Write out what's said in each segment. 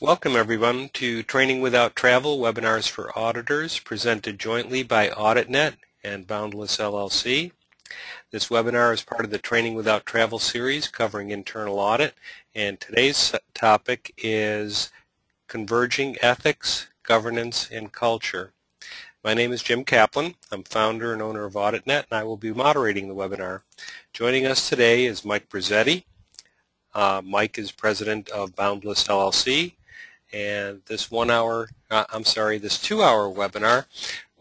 Welcome everyone to Training Without Travel Webinars for Auditors, presented jointly by AuditNet and Boundless LLC. This webinar is part of the Training Without Travel series covering internal audit, and today's topic is Converging Ethics, Governance, and Culture. My name is Jim Kaplan. I'm founder and owner of AuditNet, and I will be moderating the webinar. Joining us today is Mike Brizzetti. Mike is president of Boundless LLC. And this 2-hour webinar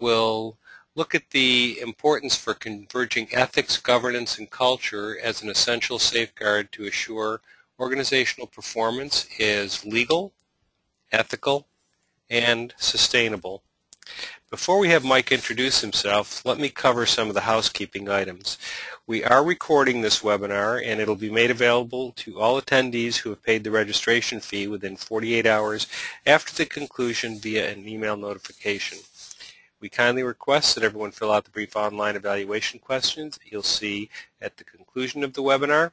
will look at the importance for converging ethics, governance, and culture as an essential safeguard to assure organizational performance is legal, ethical, and sustainable. Before we have Mike introduce himself, let me cover some of the housekeeping items. We are recording this webinar, and it will be made available to all attendees who have paid the registration fee within 48 hours after the conclusion via an email notification. We kindly request that everyone fill out the brief online evaluation questions that you'll see at the conclusion of the webinar.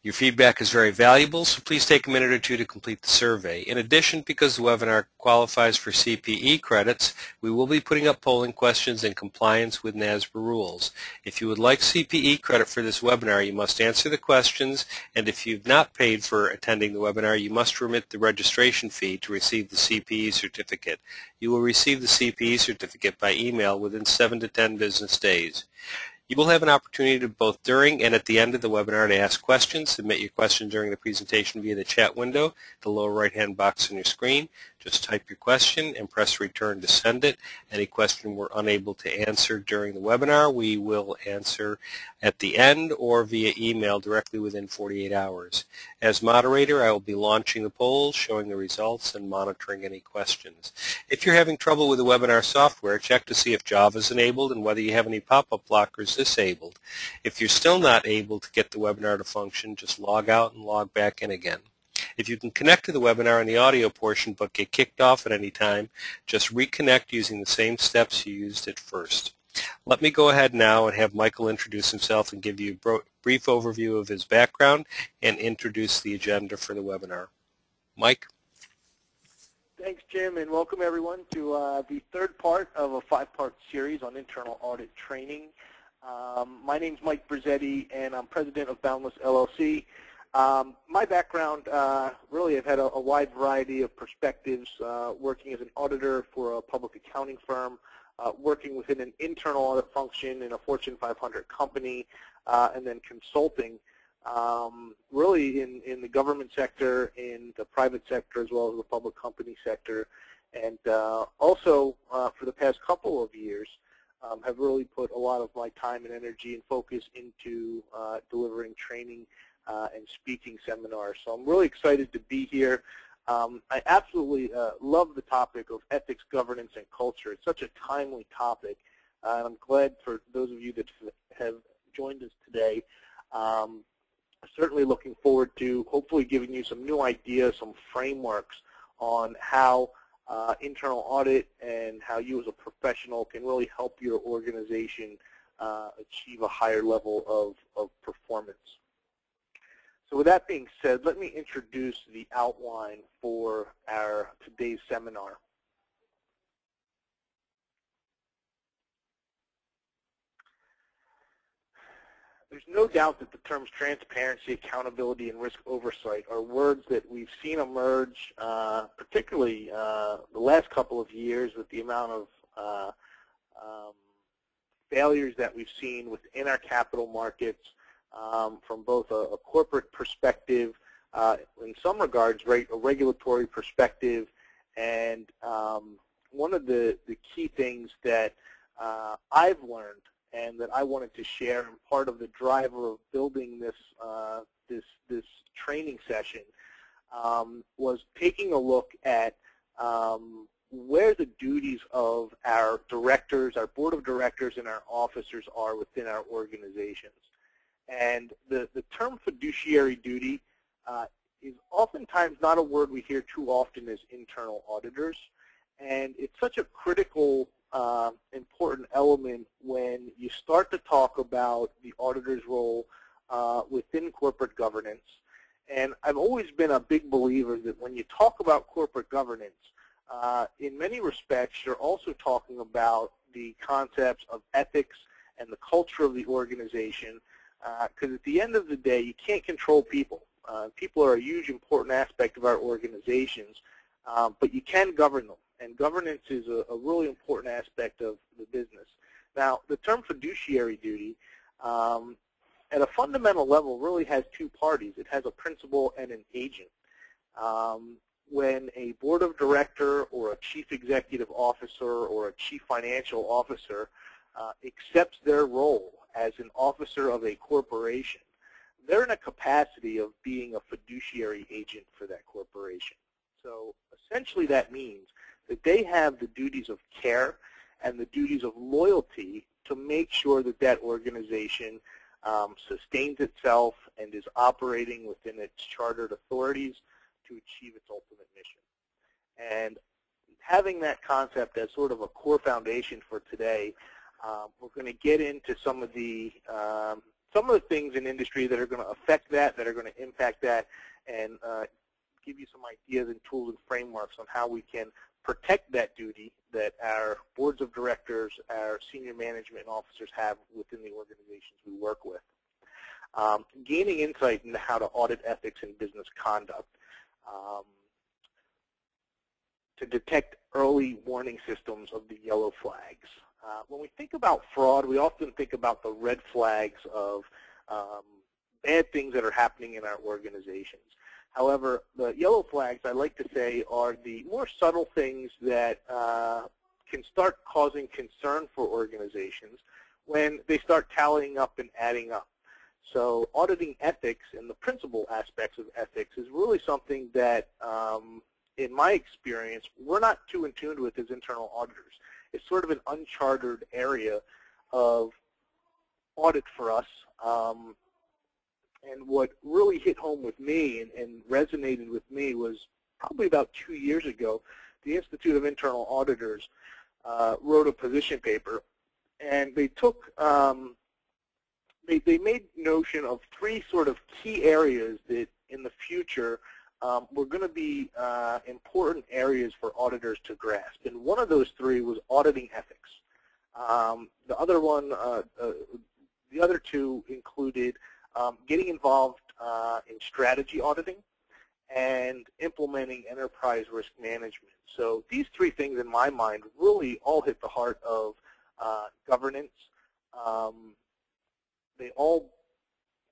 Your feedback is very valuable, so please take a minute or two to complete the survey. In addition, because the webinar qualifies for CPE credits, we will be putting up polling questions in compliance with NASBA rules. If you would like CPE credit for this webinar, you must answer the questions, and if you've not paid for attending the webinar, you must remit the registration fee to receive the CPE certificate. You will receive the CPE certificate by email within 7 to 10 business days. You will have an opportunity to both during and at the end of the webinar to ask questions. Submit your question during the presentation via the chat window, the lower right-hand box on your screen. Just type your question and press return to send it. Any question we're unable to answer during the webinar, we will answer at the end or via email directly within 48 hours. As moderator, I will be launching the polls, showing the results, and monitoring any questions. If you're having trouble with the webinar software, check to see if Java is enabled and whether you have any pop-up blockers disabled. If you're still not able to get the webinar to function, just log out and log back in again. If you can connect to the webinar in the audio portion but get kicked off at any time, just reconnect using the same steps you used at first. Let me go ahead now and have Michael introduce himself and give you a brief overview of his background and introduce the agenda for the webinar. Mike? Thanks, Jim, and welcome everyone to the third part of a 5-part series on internal audit training. My name is Mike Brizzetti, and I'm president of Boundless LLC. My background, really I've had a wide variety of perspectives, working as an auditor for a public accounting firm, working within an internal audit function in a Fortune 500 company, and then consulting really in the government sector, in the private sector, as well as the public company sector. And also, for the past couple of years, have really put a lot of my time and energy and focus into delivering training and speaking seminars. So I'm really excited to be here. I absolutely love the topic of ethics, governance, and culture. It's such a timely topic, and I'm glad for those of you that have joined us today. Certainly looking forward to hopefully giving you some new ideas, some frameworks on how internal audit and how you as a professional can really help your organization achieve a higher level of performance. So with that being said, let me introduce the outline for our today's seminar. There's no doubt that the terms transparency, accountability, and risk oversight are words that we've seen emerge, particularly the last couple of years, with the amount of failures that we've seen within our capital markets, from both a corporate perspective, in some regards, a regulatory perspective. And one of the key things that I've learned and that I wanted to share, and part of the driver of building this this training session, was taking a look at where the duties of our directors, our board of directors, and our officers are within our organizations. And the term fiduciary duty is oftentimes not a word we hear too often as internal auditors, and it's such a critical important element when you start to talk about the auditor's role within corporate governance. And I've always been a big believer that when you talk about corporate governance, in many respects, you're also talking about the concepts of ethics and the culture of the organization, because at the end of the day, you can't control people. People are a huge, important aspect of our organizations, but you can govern them, and governance is a really important aspect of the business. Now, the term fiduciary duty, at a fundamental level, really has two parties. It has a principal and an agent. When a board of director or a chief executive officer or a chief financial officer accepts their role as an officer of a corporation, they're in a capacity of being a fiduciary agent for that corporation. So essentially that means that they have the duties of care and the duties of loyalty to make sure that that organization sustains itself and is operating within its chartered authorities to achieve its ultimate mission. And having that concept as sort of a core foundation for today, we're going to get into some of the things in industry that are going to affect that are going to impact that, and give you some ideas and tools and frameworks on how we can protect that duty that our boards of directors, our senior management and officers have within the organizations we work with. Gaining insight into how to audit ethics and business conduct, to detect early warning systems of the yellow flags. When we think about fraud, we often think about the red flags of bad things that are happening in our organizations. However, the yellow flags, I like to say, are the more subtle things that can start causing concern for organizations when they start tallying up and adding up. So auditing ethics and the principal aspects of ethics is really something that, in my experience, we're not too in tune with as internal auditors. It's sort of an uncharted area of audit for us. And what really hit home with me and resonated with me was probably about 2 years ago, the Institute of Internal Auditors wrote a position paper, and they took, they made notion of 3 sort of key areas that in the future were going to be important areas for auditors to grasp. And one of those 3 was auditing ethics. The other 2 included getting involved in strategy auditing and implementing enterprise risk management. So these 3 things in my mind really all hit the heart of governance. They all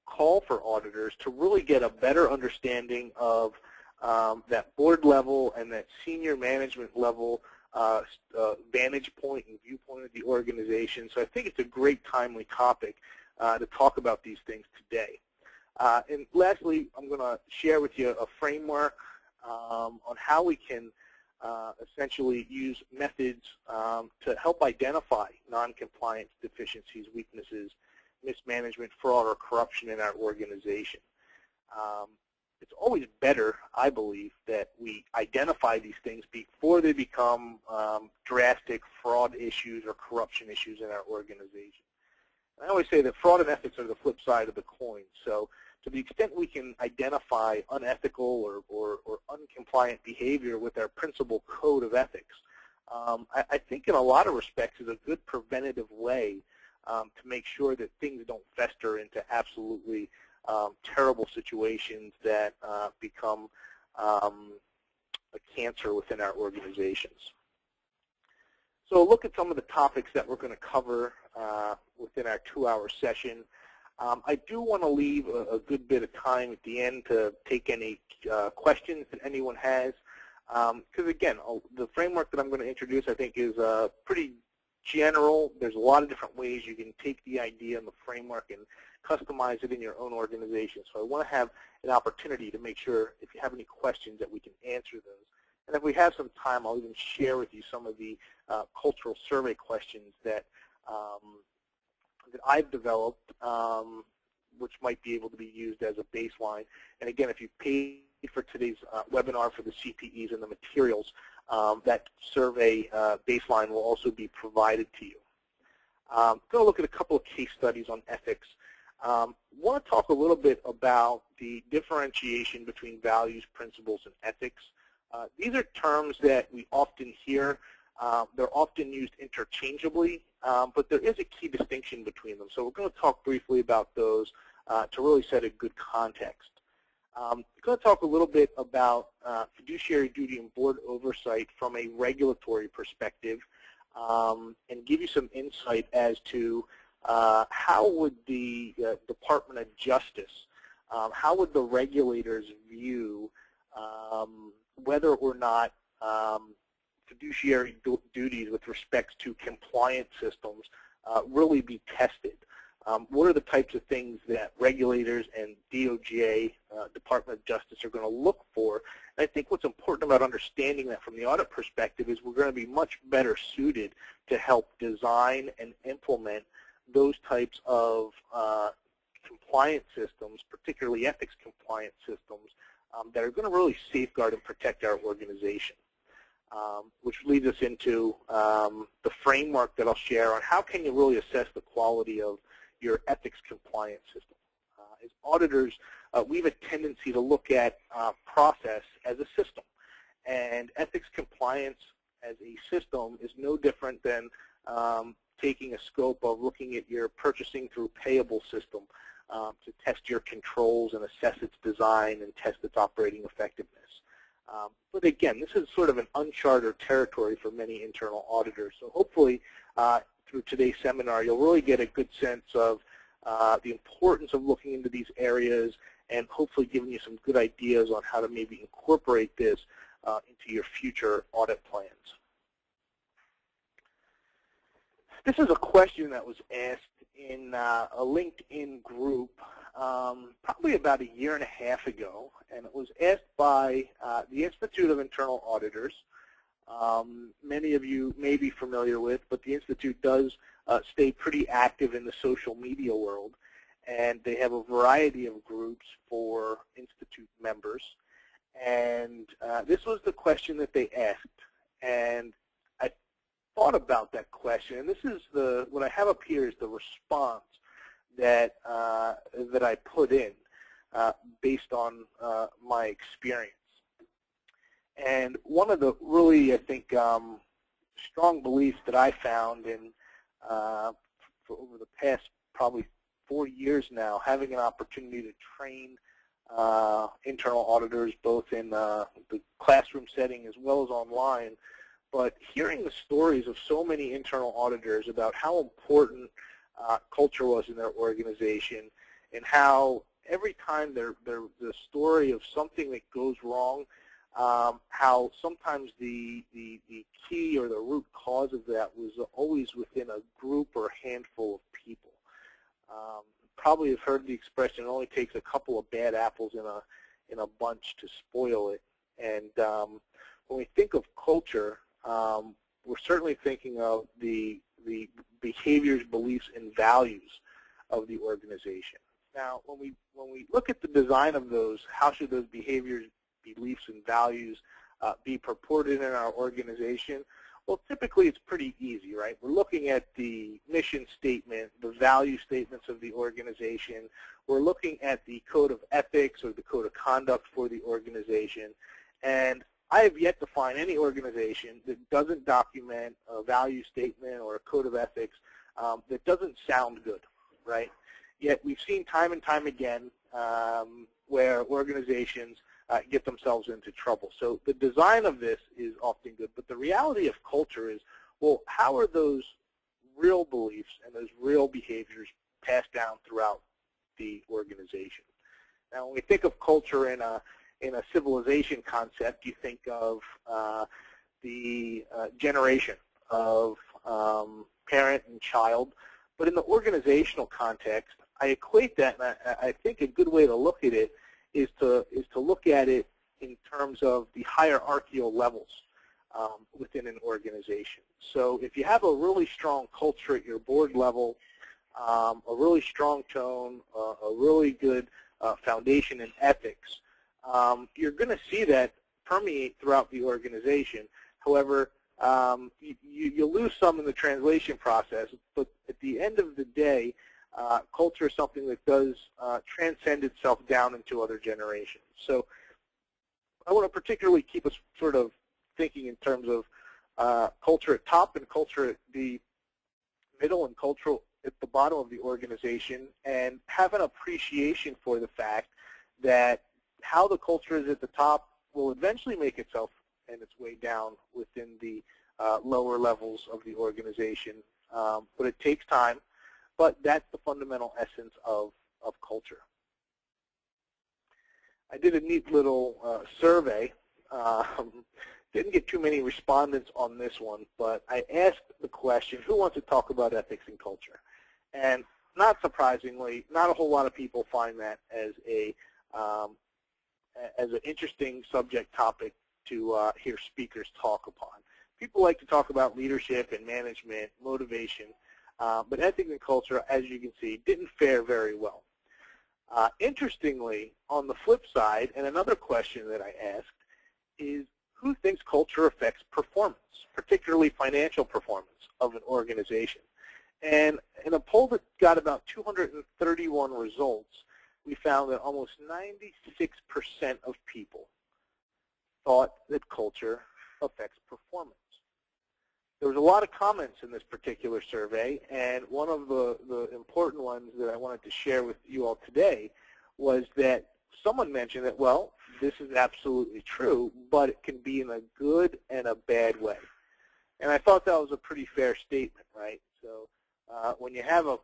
call for auditors to really get a better understanding of that board level and that senior management level vantage point and viewpoint of the organization. So I think it's a great timely topic to talk about these things today. And lastly, I'm going to share with you a framework on how we can essentially use methods to help identify non-compliance deficiencies, weaknesses, mismanagement, fraud, or corruption in our organization. It's always better, I believe, that we identify these things before they become drastic fraud issues or corruption issues in our organization. I always say that fraud and ethics are the flip side of the coin. So to the extent we can identify unethical or uncompliant behavior with our principal code of ethics, I think in a lot of respects is a good preventative way to make sure that things don't fester into absolutely terrible situations that become a cancer within our organizations. So look at some of the topics that we're going to cover within our 2-hour session. I do want to leave a good bit of time at the end to take any questions that anyone has. Because again, the framework that I'm going to introduce I think is pretty general. There's a lot of different ways you can take the idea and the framework and customize it in your own organization. So I want to have an opportunity to make sure if you have any questions that we can answer those. And if we have some time, I'll even share with you some of the cultural survey questions that that I've developed, which might be able to be used as a baseline. And again, if you paid for today's webinar for the CPEs and the materials, that survey baseline will also be provided to you. I'm going to look at a couple of case studies on ethics. Want to talk a little bit about the differentiation between values, principles, and ethics. These are terms that we often hear. They're often used interchangeably, but there is a key distinction between them. So we're going to talk briefly about those to really set a good context. I'm going to talk a little bit about fiduciary duty and board oversight from a regulatory perspective, and give you some insight as to how would the Department of Justice, how would the regulators view whether or not fiduciary duties with respect to compliance systems really be tested. What are the types of things that regulators and DOJ, Department of Justice, are going to look for? And I think what's important about understanding that from the audit perspective is we're going to be much better suited to help design and implement those types of compliance systems, particularly ethics compliance systems, that are going to really safeguard and protect our organization. Which leads us into the framework that I'll share on how can you really assess the quality of your ethics compliance system. As auditors, we have a tendency to look at process as a system, and ethics compliance as a system is no different than taking a scope of looking at your purchasing through payable system to test your controls and assess its design and test its operating effectiveness. But again, this is sort of an uncharted territory for many internal auditors. So hopefully, through today's seminar, you'll really get a good sense of the importance of looking into these areas and hopefully giving you some good ideas on how to maybe incorporate this into your future audit plans. This is a question that was asked in a LinkedIn group probably about a year and a half ago, and it was asked by the Institute of Internal Auditors. Many of you may be familiar with, but the Institute does stay pretty active in the social media world, and they have a variety of groups for Institute members. And this was the question that they asked, and I thought about that question, and this is what I have up here is the response that that I put in based on my experience. And one of the really, I think, strong beliefs that I found in for over the past probably 4 years now, having an opportunity to train internal auditors both in the classroom setting as well as online, but hearing the stories of so many internal auditors about how important culture was in their organization, and how every time there's the story of something that goes wrong, how sometimes the key or the root cause of that was always within a group or a handful of people. Probably have heard the expression, it only takes a couple of bad apples in a bunch to spoil it. And when we think of culture, we're certainly thinking of the behaviors, beliefs, and values of the organization. Now, when we look at the design of those, how should those behaviors, beliefs, and values be purported in our organization? Well, typically it's pretty easy, right? We're looking at the mission statement, the value statements of the organization. We're looking at the code of ethics or the code of conduct for the organization. And I have yet to find any organization that doesn't document a value statement or a code of ethics that doesn't sound good, right? Yet we've seen time and time again where organizations get themselves into trouble. So the design of this is often good, but the reality of culture is, well, how are those real beliefs and those real behaviors passed down throughout the organization? Now, when we think of culture in a civilization concept, you think of the generation of parent and child, but in the organizational context, I equate that, and I think a good way to look at it is to look at it in terms of the hierarchical levels within an organization. So if you have a really strong culture at your board level, a really strong tone, a really good foundation in ethics, you're going to see that permeate throughout the organization. However, you lose some in the translation process, but at the end of the day, culture is something that does transcend itself down into other generations. So I want to particularly keep us sort of thinking in terms of culture at top and culture at the middle and culture at the bottom of the organization, and have an appreciation for the fact that how the culture is at the top will eventually make itself and its way down within the lower levels of the organization. But it takes time, but that's the fundamental essence of culture. I did a neat little survey. Didn't get too many respondents on this one, but I asked the question, who wants to talk about ethics and culture? And not surprisingly, not a whole lot of people find that as an interesting subject topic to hear speakers talk upon. People like to talk about leadership and management, motivation, but ethics and culture, as you can see, didn't fare very well. Interestingly, on the flip side, and another question that I asked is, who thinks culture affects performance, particularly financial performance of an organization? And in a poll that got about 231 results, we found that almost 96% of people thought that culture affects performance. There was a lot of comments in this particular survey, and one of the important ones that I wanted to share with you all today was that someone mentioned that, well, this is absolutely true, but it can be in a good and a bad way. And I thought that was a pretty fair statement, right? So when you have a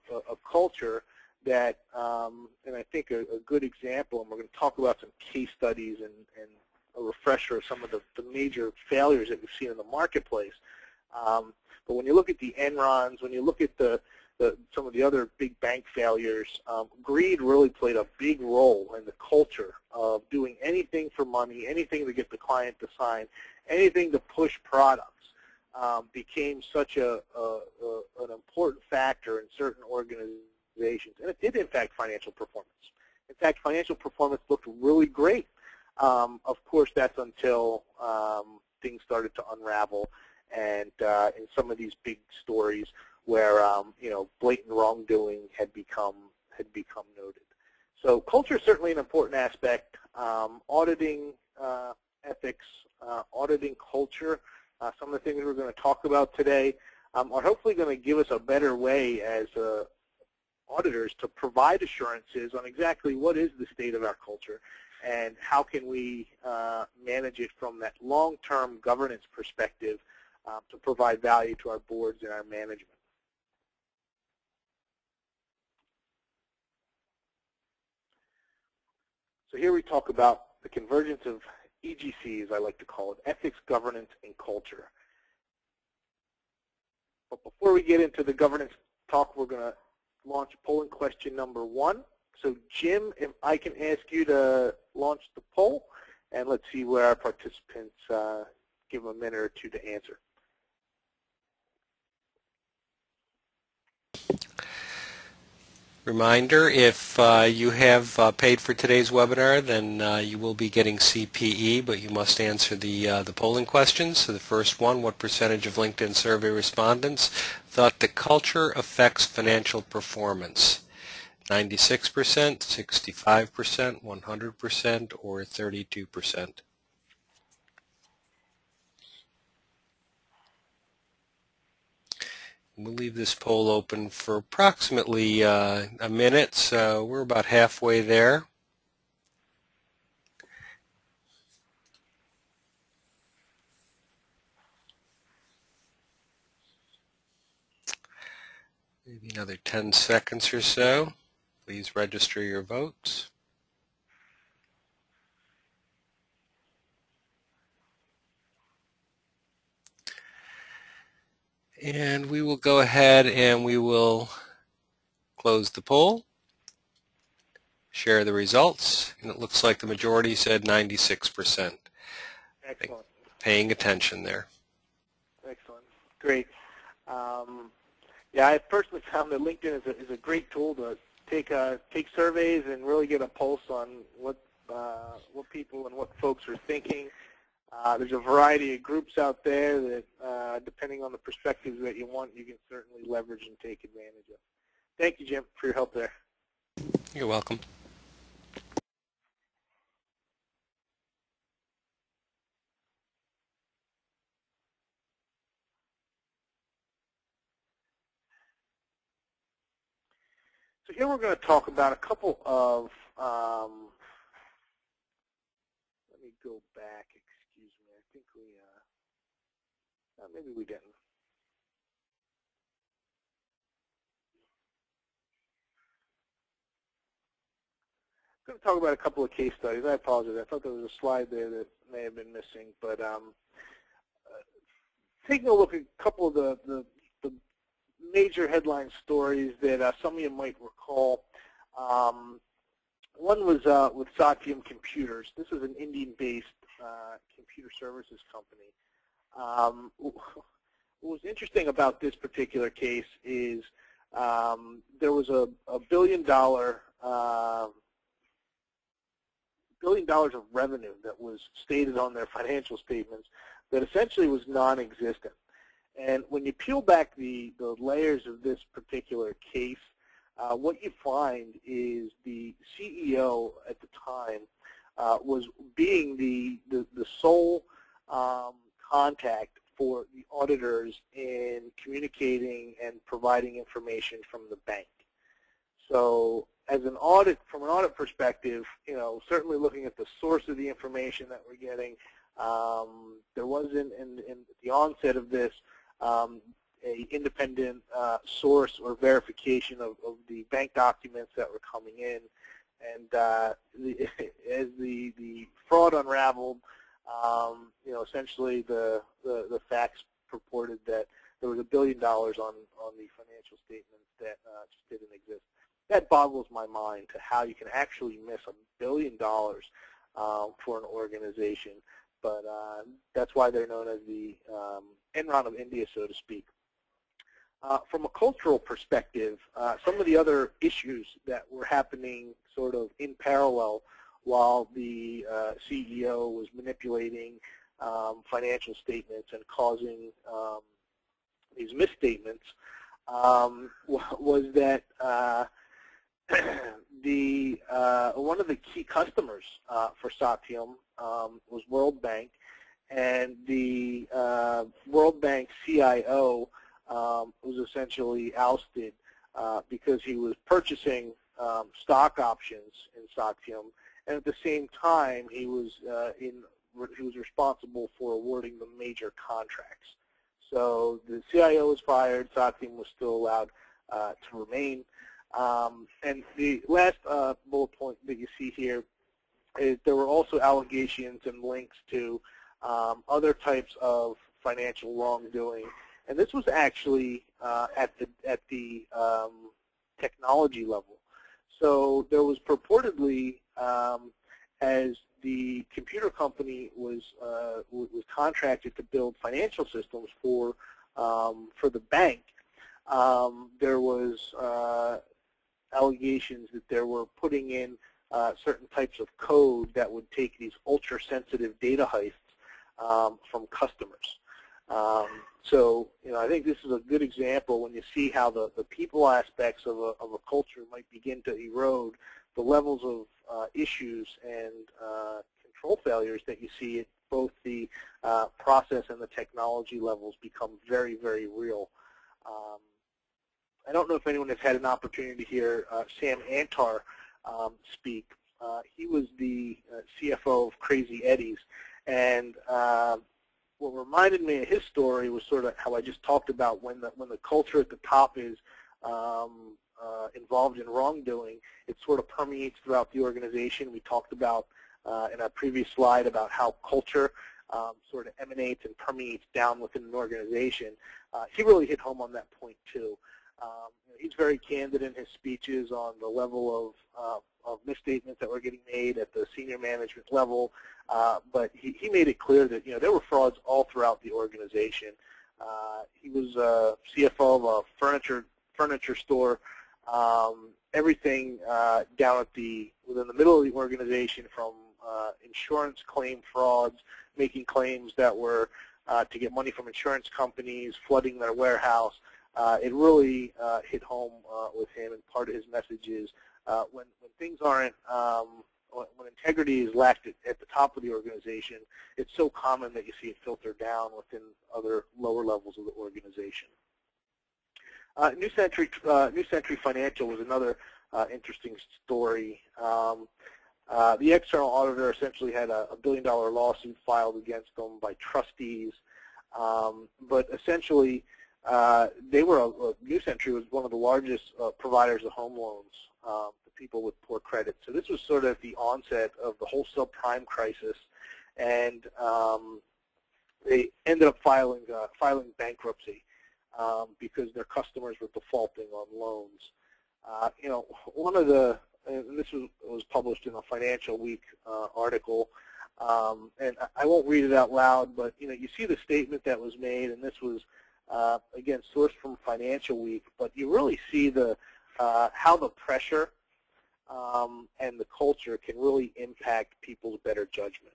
culture that, and I think a good example, and we're going to talk about some case studies and a refresher of some of the major failures that we've seen in the marketplace. But when you look at the Enrons, when you look at some of the other big bank failures, greed really played a big role in the culture of doing anything for money, anything to get the client to sign, anything to push products. Became such an important factor in certain organizations, and it did impact financial performance. In fact, financial performance looked really great. Of course, that's until things started to unravel, and in some of these big stories where blatant wrongdoing had become noted. So culture is certainly an important aspect. Auditing ethics, auditing culture. Some of the things we're going to talk about today are hopefully going to give us a better way as auditors to provide assurances on exactly what is the state of our culture and how can we manage it from that long-term governance perspective to provide value to our boards and our management. So here we talk about the convergence of EGCs, I like to call it, ethics, governance, and culture. But before we get into the governance talk, we're going to launch polling question number 1. So Jim, if I can ask you to launch the poll, and let's see where our participants give them a minute or two to answer. Reminder, if you have paid for today's webinar, then you will be getting CPE, but you must answer the polling questions. So the first one, what percentage of LinkedIn survey respondents thought that culture affects financial performance? 96%, 65%, 100%, or 32%? We'll leave this poll open for approximately a minute, so we're about halfway there. Maybe another 10 seconds or so. Please register your votes. And we will go ahead and we will close the poll, share the results, and it looks like the majority said 96%. Excellent. Paying attention there. Excellent. Great. Yeah, I personally found that LinkedIn is a great tool to take surveys and really get a pulse on what people and what folks are thinking. There's a variety of groups out there that, depending on the perspectives that you want, you can certainly leverage and take advantage of. Thank you, Jim, for your help there. You're welcome. So here we're going to talk about a couple of, let me go back, excuse me, I think we, maybe we didn't. I'm going to talk about a couple of case studies. I apologize. I thought there was a slide there that may have been missing. But taking a look at a couple of the major headline stories that some of you might recall. One was with Satyam Computers. This is an Indian-based computer services company. What was interesting about this particular case is there was a $1 billion of revenue that was stated on their financial statements that essentially was non-existent. And when you peel back the layers of this particular case, what you find is the CEO at the time was being the sole contact for the auditors in communicating and providing information from the bank. So as an audit, from an audit perspective, you know, certainly looking at the source of the information that we're getting, there wasn't in the onset of this a independent source or verification of the bank documents that were coming in. And as the fraud unraveled, you know, essentially the facts purported that there was $1 billion on the financial statements that just didn't exist. That boggles my mind to how you can actually miss $1 billion for an organization. But that's why they're known as the Enron of India, so to speak. From a cultural perspective, some of the other issues that were happening sort of in parallel while the CEO was manipulating financial statements and causing these misstatements was that one of the key customers for Satyam was World Bank, and the World Bank CIO was essentially ousted because he was purchasing stock options in Satyam, and at the same time he was responsible for awarding the major contracts. So the CIO was fired. Satyam was still allowed to remain. And the last bullet point that you see here is there were also allegations and links to other types of financial wrongdoing, and this was actually at the technology level. So there was purportedly, as the computer company was contracted to build financial systems for the bank, there was allegations that they were putting in certain types of code that would take these ultra-sensitive data heists from customers. So, you know, I think this is a good example when you see how the people aspects of a culture might begin to erode, the levels of issues and control failures that you see at both the process and the technology levels become very, very real. I don't know if anyone has had an opportunity to hear Sam Antar speak. He was the CFO of Crazy Eddie's, and what reminded me of his story was sort of how I just talked about when the culture at the top is involved in wrongdoing, it sort of permeates throughout the organization. We talked about in our previous slide about how culture sort of emanates and permeates down within an organization. He really hit home on that point too. He's very candid in his speeches on the level of misstatements that were getting made at the senior management level, but he made it clear that, you know, there were frauds all throughout the organization. He was CFO of a furniture store. Everything down within the middle of the organization, from insurance claim frauds, making claims that were to get money from insurance companies, flooding their warehouse. it really hit home with him, and part of his message is when things aren't, when integrity is lacked at the top of the organization, it's so common that you see it filter down within other lower levels of the organization. New Century Financial was another interesting story. The external auditor essentially had a $1 billion lawsuit filed against them by trustees, but essentially New Century was one of the largest providers of home loans to people with poor credit. So this was sort of the onset of the whole subprime crisis, and they ended up filing bankruptcy because their customers were defaulting on loans. You know, one of the, and this was published in a Financial Week article, and I won't read it out loud, but you know, you see the statement that was made, and this was again sourced from Financial Week, but you really see the how the pressure and the culture can really impact people's better judgment.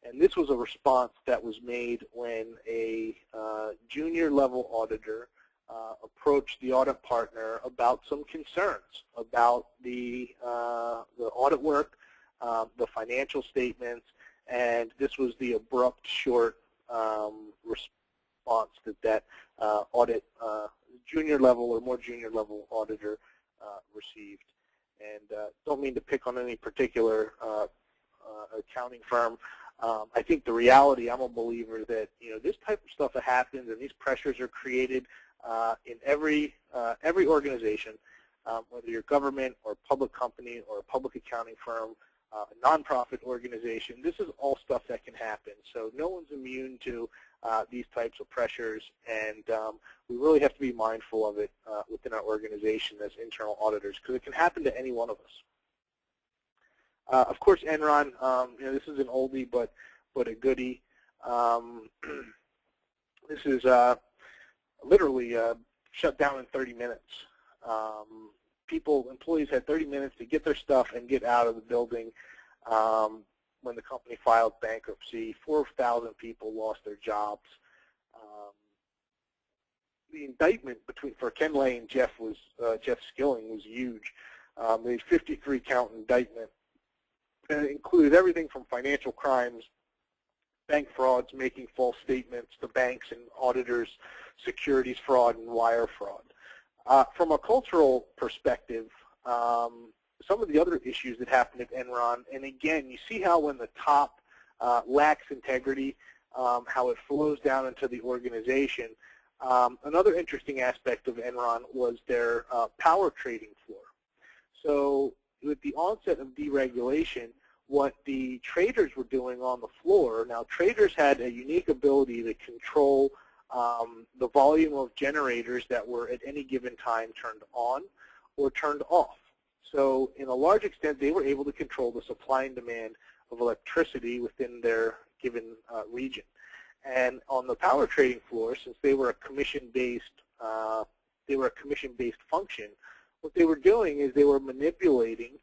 And this was a response that was made when a junior level auditor approached the audit partner about some concerns about the audit work, the financial statements, and this was the abrupt, short response that audit junior level or more junior level auditor received. And don't mean to pick on any particular accounting firm. I think the reality, I'm a believer that this type of stuff that happens and these pressures are created in every organization, whether you're government or public company or a public accounting firm, a nonprofit organization. This is all stuff that can happen. So no one's immune to these types of pressures, and we really have to be mindful of it within our organization as internal auditors, because it can happen to any one of us. Of course, Enron, this is an oldie but a goodie. This is literally shut down in 30 minutes. Employees had 30 minutes to get their stuff and get out of the building when the company filed bankruptcy. 4,000 people lost their jobs. The indictment for Ken Lay and Jeff Skilling was huge. They had 53 count indictment. And it included everything from financial crimes, bank frauds, making false statements to banks and auditors, securities fraud, and wire fraud. From a cultural perspective, some of the other issues that happened at Enron, and again, you see how when the top lacks integrity, how it flows down into the organization. Another interesting aspect of Enron was their power trading floor. So with the onset of deregulation, what the traders were doing on the floor, now traders had a unique ability to control the volume of generators that were at any given time turned on or turned off. So in a large extent, they were able to control the supply and demand of electricity within their given region. And on the power trading floor, since they were a commission-based function, what they were doing is they were manipulating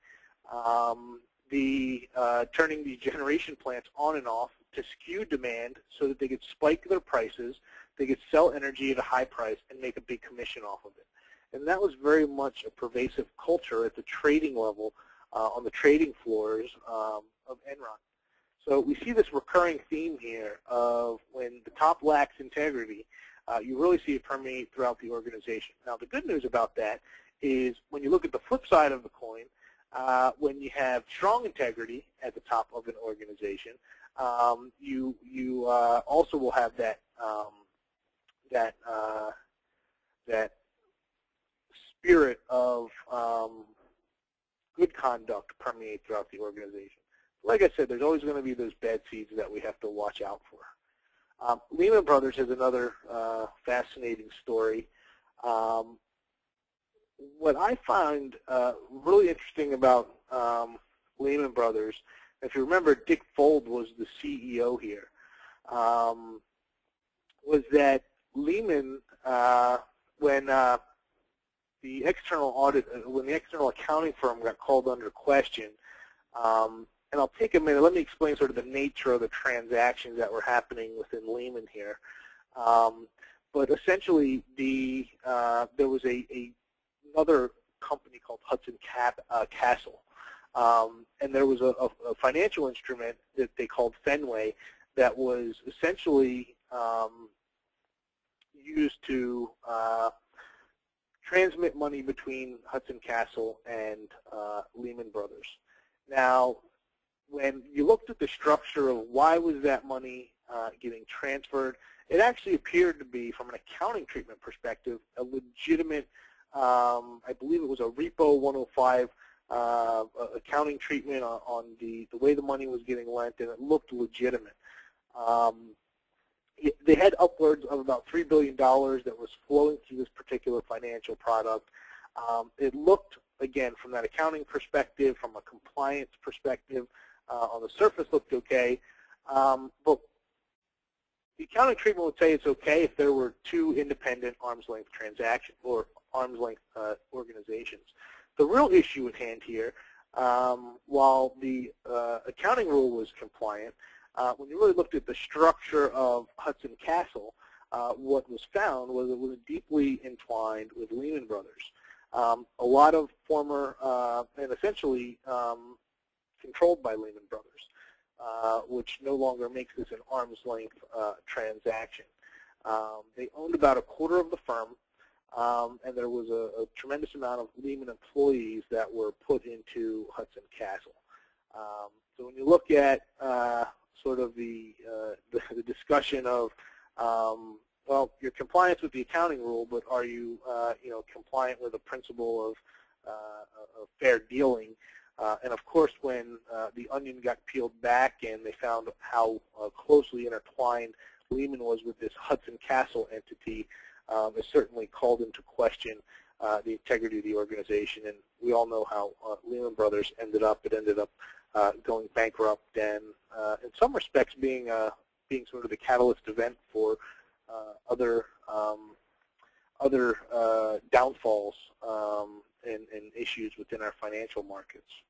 turning these generation plants on and off to skew demand so that they could spike their prices, they could sell energy at a high price and make a big commission off of it. And that was very much a pervasive culture at the trading level on the trading floors of Enron. So we see this recurring theme here of when the top lacks integrity, you really see it permeate throughout the organization. Now the good news about that is when you look at the flip side of the coin, when you have strong integrity at the top of an organization, you also will have that spirit of good conduct permeate throughout the organization. Like I said, there's always going to be those bad seeds that we have to watch out for. Lehman Brothers is another fascinating story. What I find really interesting about Lehman Brothers, if you remember, Dick Fold was the CEO here, was that Lehman, when the external accounting firm got called under question, and I'll take a minute, let me explain sort of the nature of the transactions that were happening within Lehman here. But essentially, there was another company called Hudson Castle, and there was a financial instrument that they called Fenway that was essentially used to transmit money between Hudson Castle and Lehman Brothers. Now, when you looked at the structure of why was that money getting transferred, it actually appeared to be, from an accounting treatment perspective, a legitimate, I believe it was a Repo 105 accounting treatment on the way the money was getting lent, and it looked legitimate. They had upwards of about $3 billion that was flowing through this particular financial product. It looked, again, from that accounting perspective, from a compliance perspective, on the surface looked okay, but the accounting treatment would say it's okay if there were two independent arm's length transactions or arm's length organizations. The real issue at hand here, while the accounting rule was compliant, when you really looked at the structure of Hudson Castle, what was found was it was deeply entwined with Lehman Brothers. A lot of former and essentially controlled by Lehman Brothers, which no longer makes this an arm's length transaction. They owned about a quarter of the firm, and there was a tremendous amount of Lehman employees that were put into Hudson Castle. So when you look at sort of the discussion of, well, you're compliant with the accounting rule, but are you, compliant with the principle of fair dealing? And of course, when the onion got peeled back and they found how closely intertwined Lehman was with this Hudson Castle entity, it certainly called into question the integrity of the organization. And we all know how Lehman Brothers ended up. It ended up going bankrupt, and in some respects being sort of the catalyst event for other downfalls and issues within our financial markets.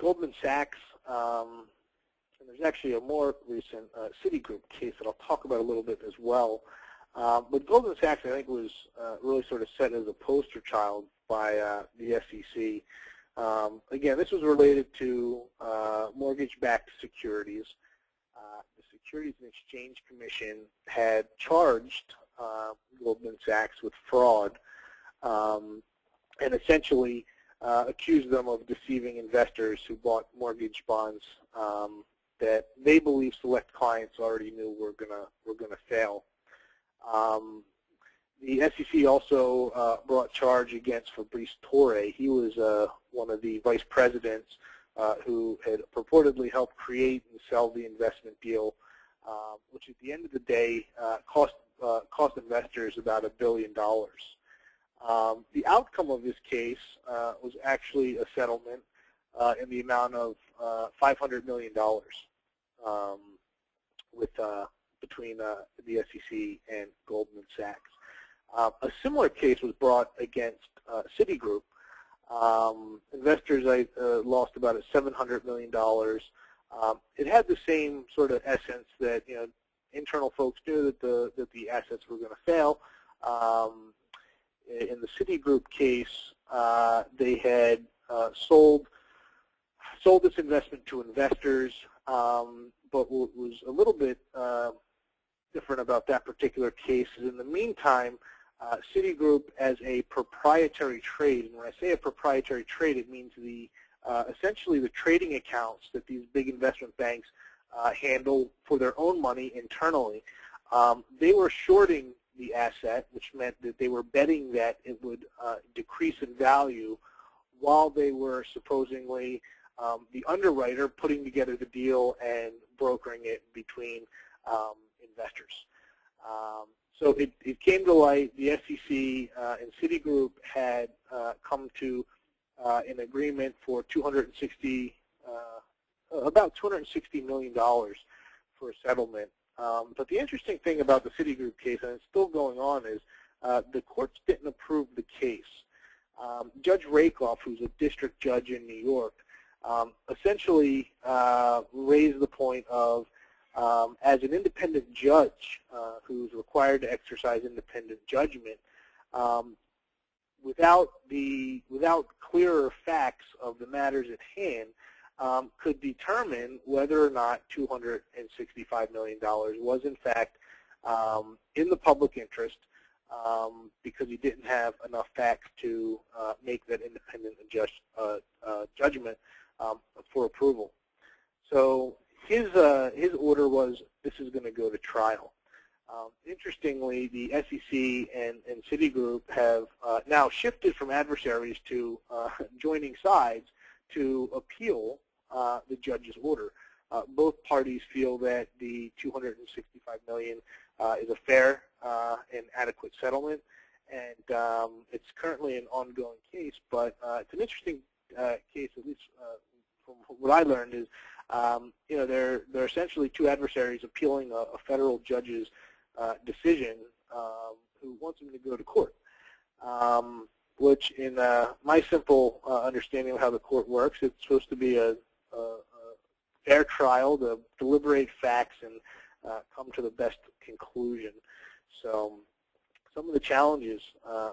Goldman Sachs, and there's actually a more recent Citigroup case that I'll talk about a little bit as well. But Goldman Sachs, I think, was really sort of set as a poster child by the SEC. Again, this was related to mortgage-backed securities. The Securities and Exchange Commission had charged Goldman Sachs with fraud and essentially accused them of deceiving investors who bought mortgage bonds that they believe select clients already knew were gonna fail. The SEC also brought charge against Fabrice Torre. He was one of the vice presidents who had purportedly helped create and sell the investment deal, which at the end of the day cost investors about $1 billion. The outcome of this case was actually a settlement in the amount of $500 million between the SEC and Goldman Sachs. A similar case was brought against Citigroup. Investors lost about $700 million. It had the same sort of essence that internal folks knew that the assets were going to fail. In the Citigroup case, they had sold this investment to investors, but what was a little bit different about that particular case is, in the meantime, Citigroup, as a proprietary trade, and when I say a proprietary trade, it means essentially the trading accounts that these big investment banks handle for their own money internally. They were shorting the asset, which meant that they were betting that it would decrease in value, while they were supposedly the underwriter putting together the deal and brokering it between investors. So it came to light. The SEC and Citigroup had come to an agreement for about $260 million for a settlement. But the interesting thing about the Citigroup case, and it's still going on, is the courts didn't approve the case. Judge Rakoff, who's a district judge in New York, essentially raised the point of, as an independent judge who's required to exercise independent judgment, without clearer facts of the matters at hand, could determine whether or not $265 million was in fact in the public interest, because he didn't have enough facts to make that independent judgment for approval. So his order was, this is going to go to trial. Interestingly, the SEC and Citigroup have now shifted from adversaries to joining sides to appeal the judge's order. Both parties feel that the $265 million is a fair and adequate settlement, and it's currently an ongoing case. But it's an interesting case, at least from what I learned, is they're essentially two adversaries appealing a federal judge's decision who wants them to go to court, which in my simple understanding of how the court works, it's supposed to be a fair trial to deliberate facts and come to the best conclusion. So some of the challenges,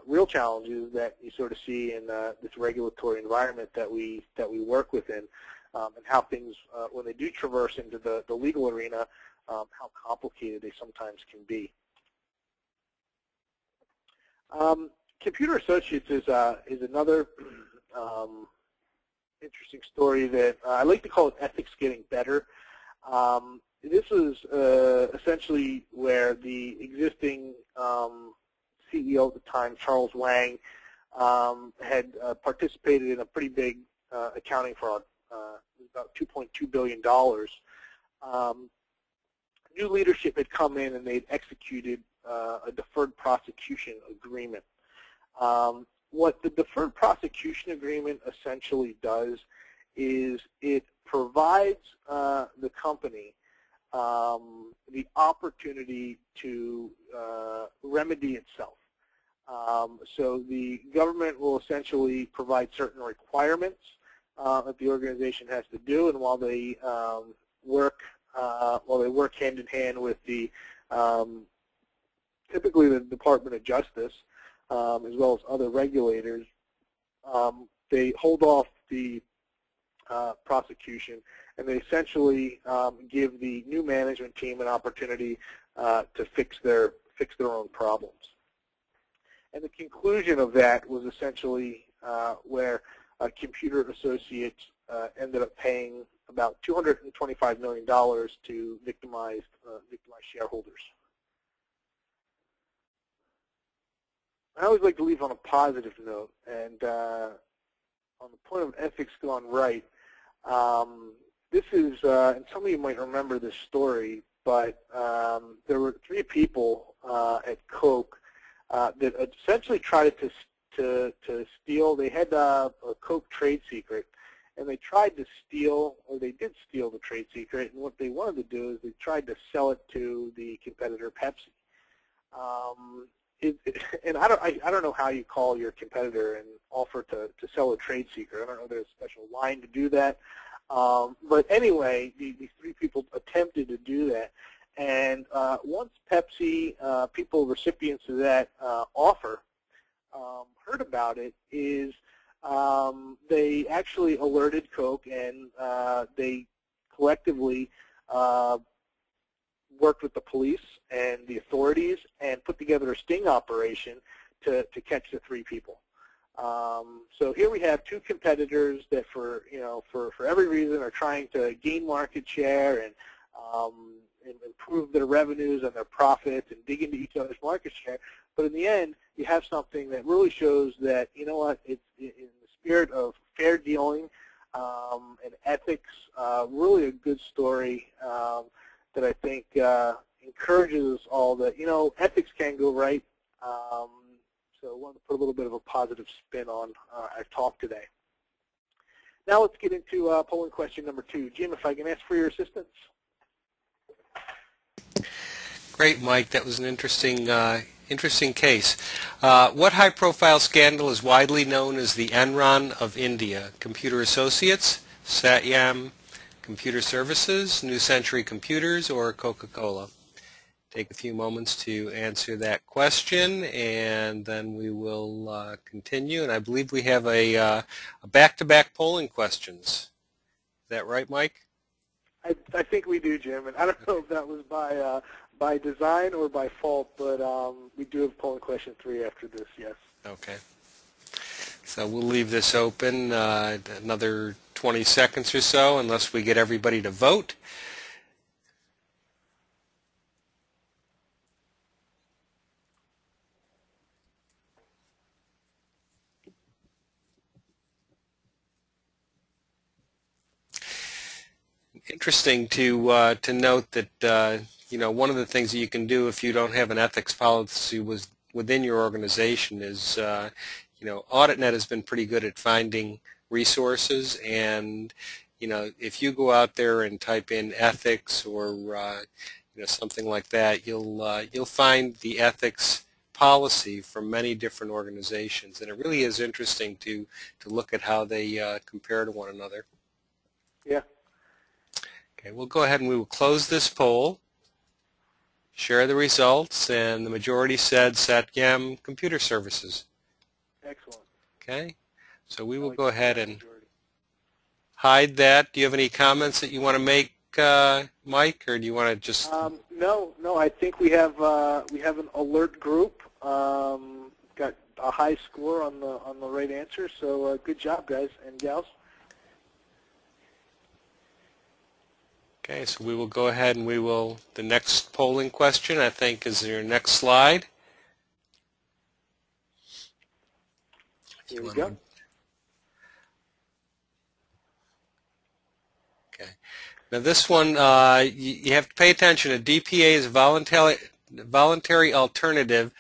real challenges that you sort of see in this regulatory environment that we work within, and how things, when they do traverse into the legal arena, how complicated they sometimes can be. Computer Associates is another interesting story that I like to call it ethics getting better. This was essentially where the existing CEO at the time, Charles Wang, had participated in a pretty big accounting fraud, about $2.2 billion. New leadership had come in and they'd executed a deferred prosecution agreement. What the deferred prosecution agreement essentially does is it provides the company the opportunity to remedy itself. So the government will essentially provide certain requirements that the organization has to do, and while they work hand in hand with the typically the Department of Justice, as well as other regulators, they hold off the prosecution, and they essentially give the new management team an opportunity to fix their own problems. And the conclusion of that was essentially where Computer Associates ended up paying about $225 million to victimized shareholders. I always like to leave on a positive note, and on the point of ethics gone right, this is, and some of you might remember this story, but there were three people at Coke that essentially tried to steal. They had a Coke trade secret, and they tried to steal, or they did steal the trade secret, and what they wanted to do is they tried to sell it to the competitor Pepsi. And I don't know how you call your competitor and offer to sell a trade secret. I don't know if there's a special line to do that. But anyway, these three people attempted to do that. And once Pepsi, recipients of that offer, heard about it, is they actually alerted Coke, and they collectively worked with the police and the authorities and put together a sting operation to catch the three people. So here we have two competitors that for every reason are trying to gain market share and improve their revenues and their profits and dig into each other's market share. But in the end, you have something that really shows that, you know what, it's in the spirit of fair dealing and ethics, really a good story that I think encourages us all that, ethics can go right. So I wanted to put a little bit of a positive spin on our talk today. Now let's get into polling question number 2. Jim, if I can ask for your assistance. Great, Mike. That was an interesting case. What high-profile scandal is widely known as the Enron of India? Computer Associates, Satyam Computer Services, New Century Computers, or Coca-Cola? Take a few moments to answer that question, and then we will continue. And I believe we have a back-to-back polling questions. Is that right, Mike? I think we do, Jim, and I don't know if that was by design or by fault, but we do have polling question 3 after this, yes. Okay. So we'll leave this open another 20 seconds or so unless we get everybody to vote. Interesting to note that one of the things that you can do if you don't have an ethics policy within your organization is AuditNet has been pretty good at finding resources, and if you go out there and type in ethics or something like that, you'll find the ethics policy from many different organizations, and it really is interesting to look at how they compare to one another. Yeah. Okay, we'll go ahead and we will close this poll, share the results, and the majority said Satyam Computer Services. Excellent. Okay, so we will go ahead and hide that. Do you have any comments that you want to make, Mike, or do you want to just? No. I think we have an alert group. Got a high score on the right answer. So good job, guys and gals. Okay, so we will go ahead and the next polling question, I think, is your next slide. Here we go. Okay. Now this one, you have to pay attention. A DPA is a voluntary alternative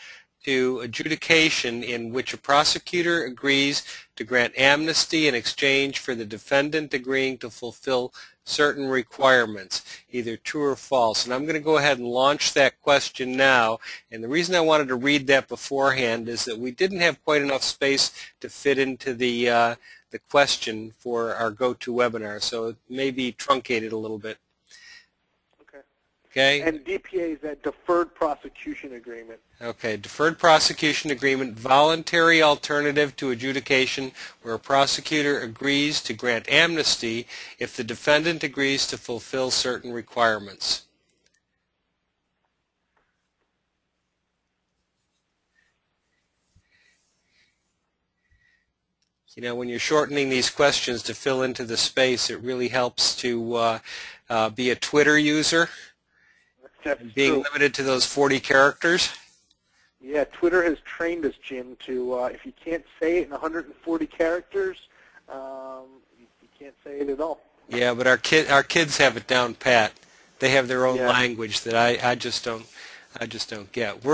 to adjudication in which a prosecutor agrees to grant amnesty in exchange for the defendant agreeing to fulfill certain requirements, either true or false. And I'm going to go ahead and launch that question now. And the reason I wanted to read that beforehand is that we didn't have quite enough space to fit into the question for our GoToWebinar, so it may be truncated a little bit. Okay. And DPA is that Deferred Prosecution Agreement. Okay, Deferred Prosecution Agreement, voluntary alternative to adjudication where a prosecutor agrees to grant amnesty if the defendant agrees to fulfill certain requirements. When you're shortening these questions to fill into the space, it really helps to be a Twitter user. That's being true. Limited to those 40 characters. Yeah, Twitter has trained us, Jim, to if you can't say it in 140 characters, you can't say it at all. Yeah, but our kids have it down pat. They have their own language that I just don't get.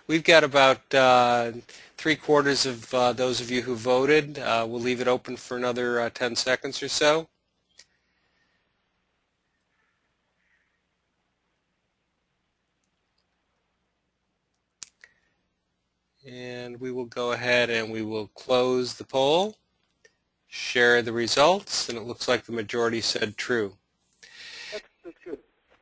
We've got about 3/4 of those of you who voted. We'll leave it open for another 10 seconds or so. And we will go ahead and we will close the poll, share the results, and it looks like the majority said true. That's good.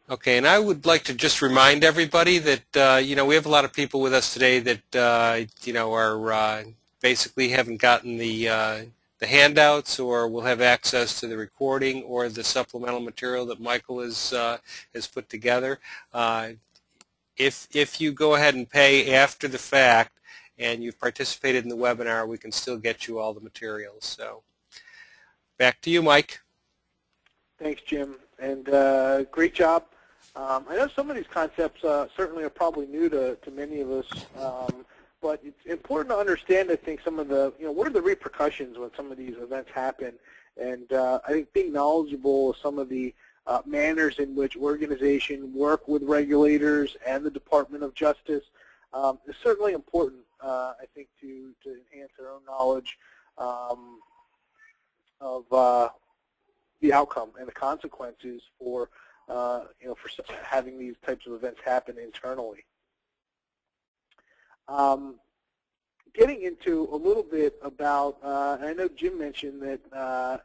Okay, and I would like to just remind everybody that we have a lot of people with us today that are basically haven't gotten the handouts, or will have access to the recording or the supplemental material that Michael has put together. If you go ahead and pay after the fact and you've participated in the webinar, we can still get you all the materials. So back to you, Mike. Thanks, Jim, and great job. I know some of these concepts certainly are probably new to many of us, but it's important to understand, I think, some of the, what are the repercussions when some of these events happen, and I think being knowledgeable of some of the manners in which organizations work with regulators and the Department of Justice is certainly important, I think, to enhance their own knowledge of the outcome and the consequences for for having these types of events happen internally. getting into a little bit about, I know Jim mentioned that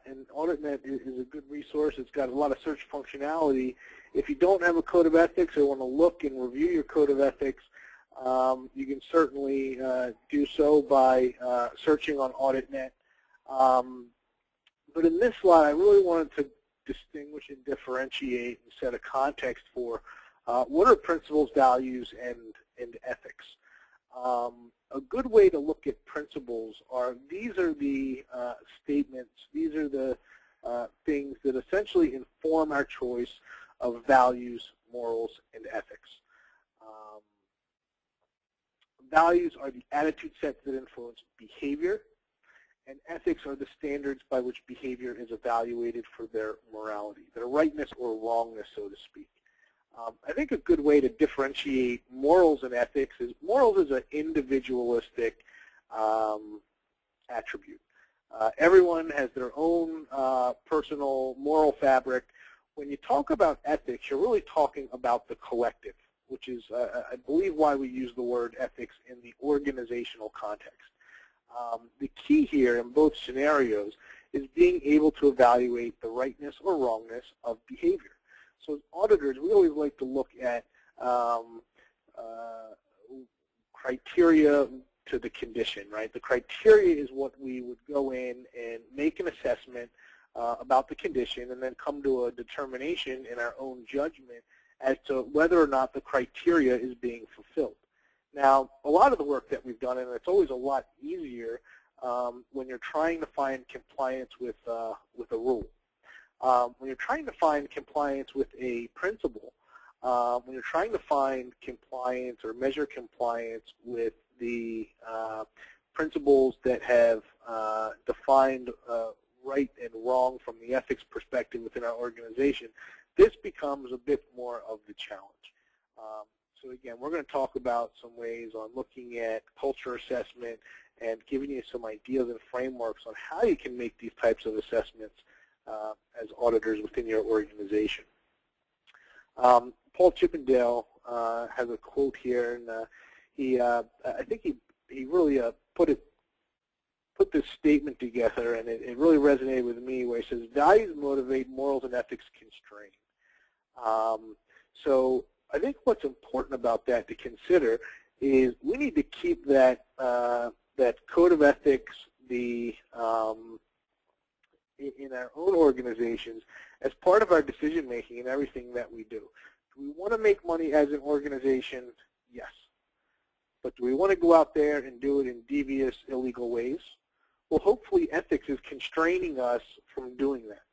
an AuditNet is a good resource. It's got a lot of search functionality. If you don't have a code of ethics or want to look and review your code of ethics, you can certainly do so by searching on AuditNet. But in this slide, I really wanted to distinguish and differentiate and set a context for what are principles, values, and ethics. A good way to look at principles are, these are the statements, these are the things that essentially inform our choice of values, morals, and ethics. Values are the attitude sets that influence behavior, and ethics are the standards by which behavior is evaluated for their morality, their rightness or wrongness, so to speak. I think a good way to differentiate morals and ethics is morals is an individualistic attribute. Everyone has their own personal moral fabric. When you talk about ethics, you're really talking about the collective, which is, I believe, why we use the word ethics in the organizational context. The key here in both scenarios is being able to evaluate the rightness or wrongness of behavior. So as auditors, we always like to look at criteria to the condition, right? The criteria is what we would go in and make an assessment about the condition and then come to a determination in our own judgment as to whether or not the criteria is being fulfilled. Now, a lot of the work that we've done, and it's always a lot easier when you're trying to find compliance with a rule. When you're trying to find compliance with a principle, when you're trying to find compliance or measure compliance with the principles that have defined right and wrong from the ethics perspective within our organization, this becomes a bit more of the challenge. So again, we're going to talk about some ways on looking at culture assessment and giving you some ideas and frameworks on how you can make these types of assessments as auditors within your organization. Paul Chippendale has a quote here, and I think he really put this statement together, and it really resonated with me, where he says, values motivate, morals and ethics constrain. So I think what's important about that to consider is we need to keep that that code of ethics in our own organizations as part of our decision making in everything that we do. Do we want to make money as an organization? Yes. But do we want to go out there and do it in devious, illegal ways? Well, hopefully ethics is constraining us from doing that.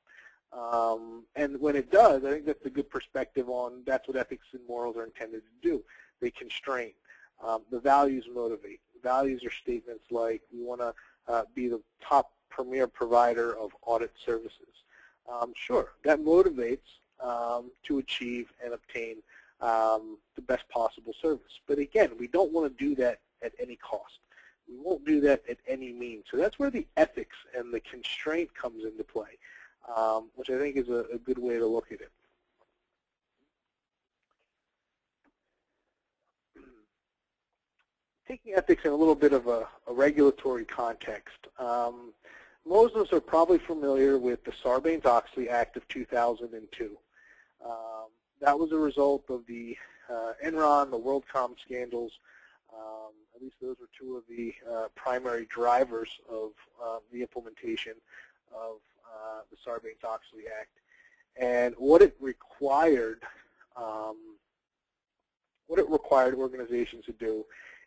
And when it does, I think that's a good perspective on that's what ethics and morals are intended to do. They constrain. The values motivate. Values are statements like we want to be the top premier provider of audit services. Sure, that motivates to achieve and obtain the best possible service. But again, we don't want to do that at any cost. We won't do that at any means. So that's where the ethics and the constraint comes into play, which I think is a good way to look at it. Taking ethics in a little bit of a regulatory context, most of us are probably familiar with the Sarbanes-Oxley Act of 2002. That was a result of the Enron, the WorldCom scandals. At least those were two of the primary drivers of the implementation of the Sarbanes-Oxley Act. And what it required organizations to do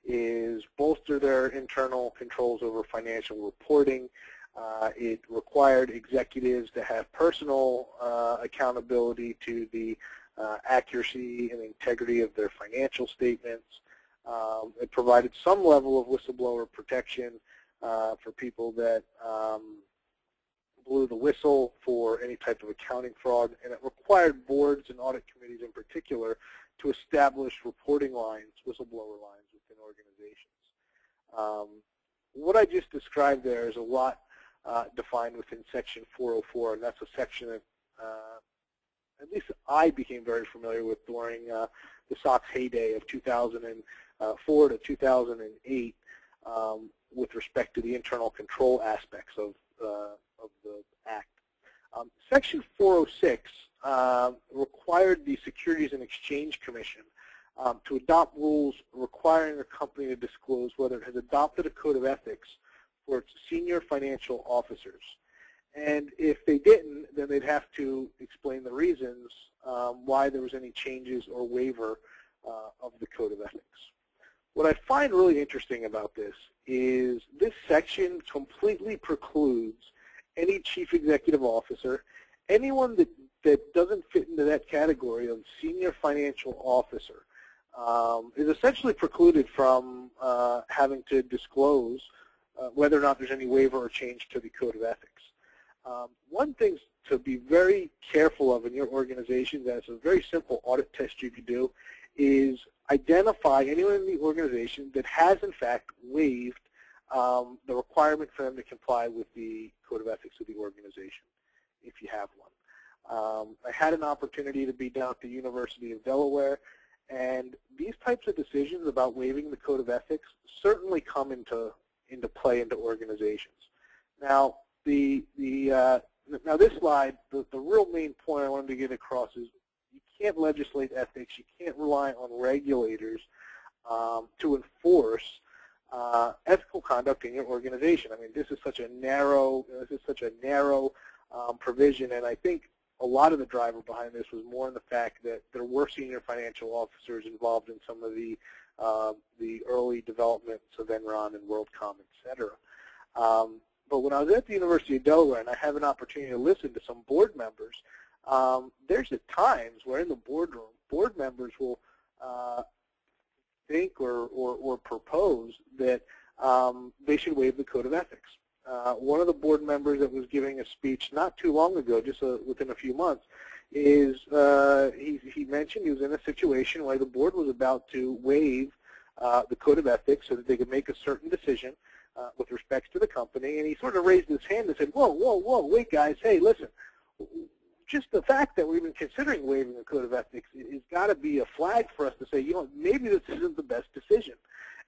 is bolster their internal controls over financial reporting. It required executives to have personal accountability to the accuracy and integrity of their financial statements. It provided some level of whistleblower protection for people that blew the whistle for any type of accounting fraud, and it required boards and audit committees in particular to establish reporting lines, whistleblower lines within organizations. What I just described there is a lot defined within Section 404, and that's a section that at least I became very familiar with during the SOX heyday of 2004 to 2008. with respect to the internal control aspects of the Act. Section 406 required the Securities and Exchange Commission to adopt rules requiring a company to disclose whether it has adopted a code of ethics for its senior financial officers. And if they didn't, then they'd have to explain the reasons why there was any changes or waiver of the code of ethics. What I find really interesting about this is this section completely precludes any chief executive officer, anyone that doesn't fit into that category of senior financial officer, is essentially precluded from having to disclose whether or not there's any waiver or change to the code of ethics. One thing to be very careful of in your organization, that's a very simple audit test you can do, is identify anyone in the organization that has in fact waived the requirement for them to comply with the code of ethics of the organization, if you have one. I had an opportunity to be down at the University of Delaware, and these types of decisions about waiving the code of ethics certainly come into play into organizations. Now, now this slide, the real main point I wanted to get across is you can't legislate ethics. You can't rely on regulators to enforce ethical conduct in your organization. I mean, this is such a narrow provision, and I think a lot of the driver behind this was more in the fact that there were senior financial officers involved in some of the early developments of Enron and WorldCom, et cetera. But when I was at the University of Delaware and I have an opportunity to listen to some board members, there's at times where in the boardroom, board members will think or propose that they should waive the code of ethics. One of the board members that was giving a speech not too long ago, just within a few months, is he mentioned he was in a situation where the board was about to waive the code of ethics so that they could make a certain decision with respect to the company, and he sort of raised his hand and said, whoa, whoa, whoa, wait guys, hey, listen, just the fact that we're even considering waiving the code of ethics has got to be a flag for us to say, you know, maybe this isn't the best decision.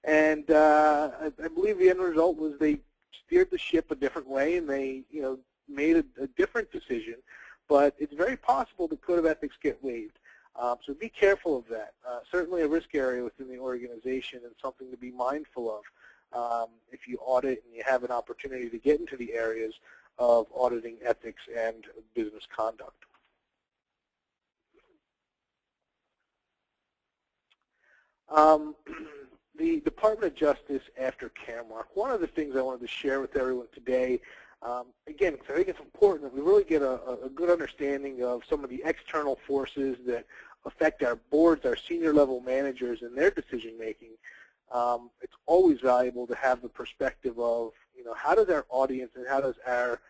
And I believe the end result was they steered the ship a different way, and they, you know, made a different decision. But it's very possible the code of ethics get waived. So be careful of that. Certainly a risk area within the organization and something to be mindful of if you audit and you have an opportunity to get into the areas of auditing ethics and business conduct. The Department of Justice after Caremark, one of the things I wanted to share with everyone today, again, because I think it's important that we really get a good understanding of some of the external forces that affect our boards, our senior level managers, and their decision making. It's always valuable to have the perspective of, you know, how does our audience and how does our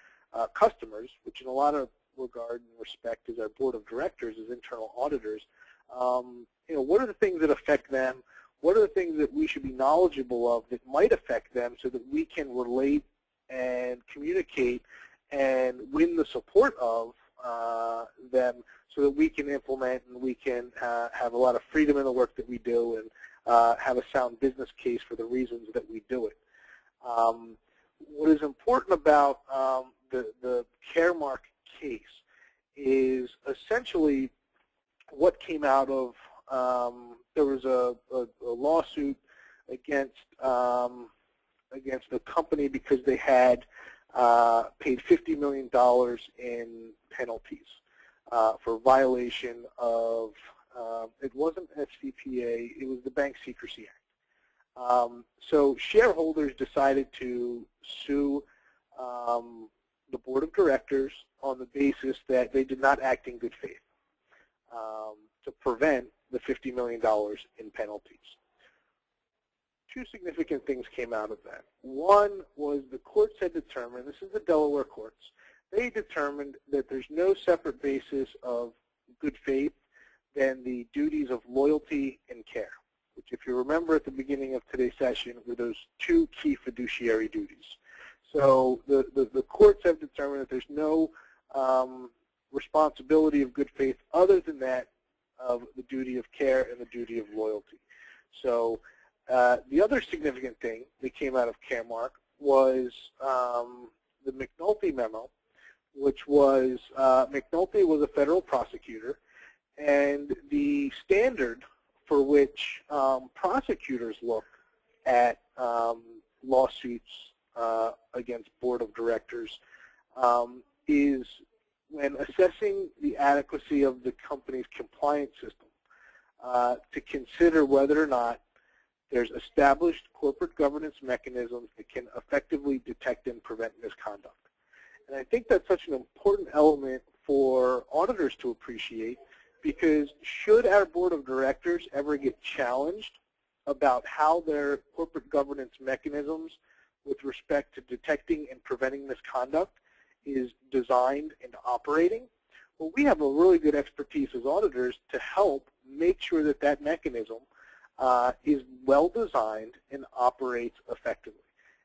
customers, which in a lot of regard and respect is our board of directors as internal auditors, you know, what are the things that affect them? What are the things that we should be knowledgeable of that might affect them so that we can relate and communicate and win the support of them so that we can implement and we can have a lot of freedom in the work that we do and have a sound business case for the reasons that we do it. What is important about the Caremark case is essentially what came out of, there was a lawsuit against the company because they had paid $50 million in penalties for violation of, it wasn't FCPA, it was the Bank Secrecy Act. So shareholders decided to sue the board of directors on the basis that they did not act in good faith to prevent the $50 million in penalties. Two significant things came out of that. One was the courts had determined, this is the Delaware courts, they determined that there's no separate basis of good faith than the duties of loyalty and care, which if you remember at the beginning of today's session were those two key fiduciary duties. So the courts have determined that there's no responsibility of good faith other than that of the duty of care and the duty of loyalty. So The other significant thing that came out of Caremark was the McNulty memo, which was McNulty was a federal prosecutor, and the standard for which prosecutors look at lawsuits against board of directors is when assessing the adequacy of the company's compliance system to consider whether or not there's established corporate governance mechanisms that can effectively detect and prevent misconduct. And I think that's such an important element for auditors to appreciate, because should our board of directors ever get challenged about how their corporate governance mechanisms with respect to detecting and preventing misconduct is designed and operating, well, we have a really good expertise as auditors to help make sure that that mechanism is well designed and operates effectively,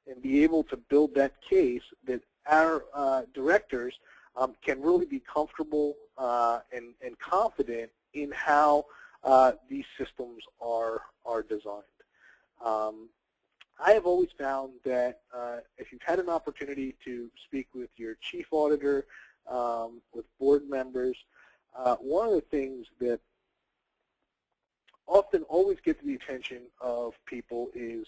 and be able to build that case that our directors can really be comfortable and confident in how these systems are designed. I have always found that if you've had an opportunity to speak with your chief auditor, with board members, one of the things that often always gets the attention of people is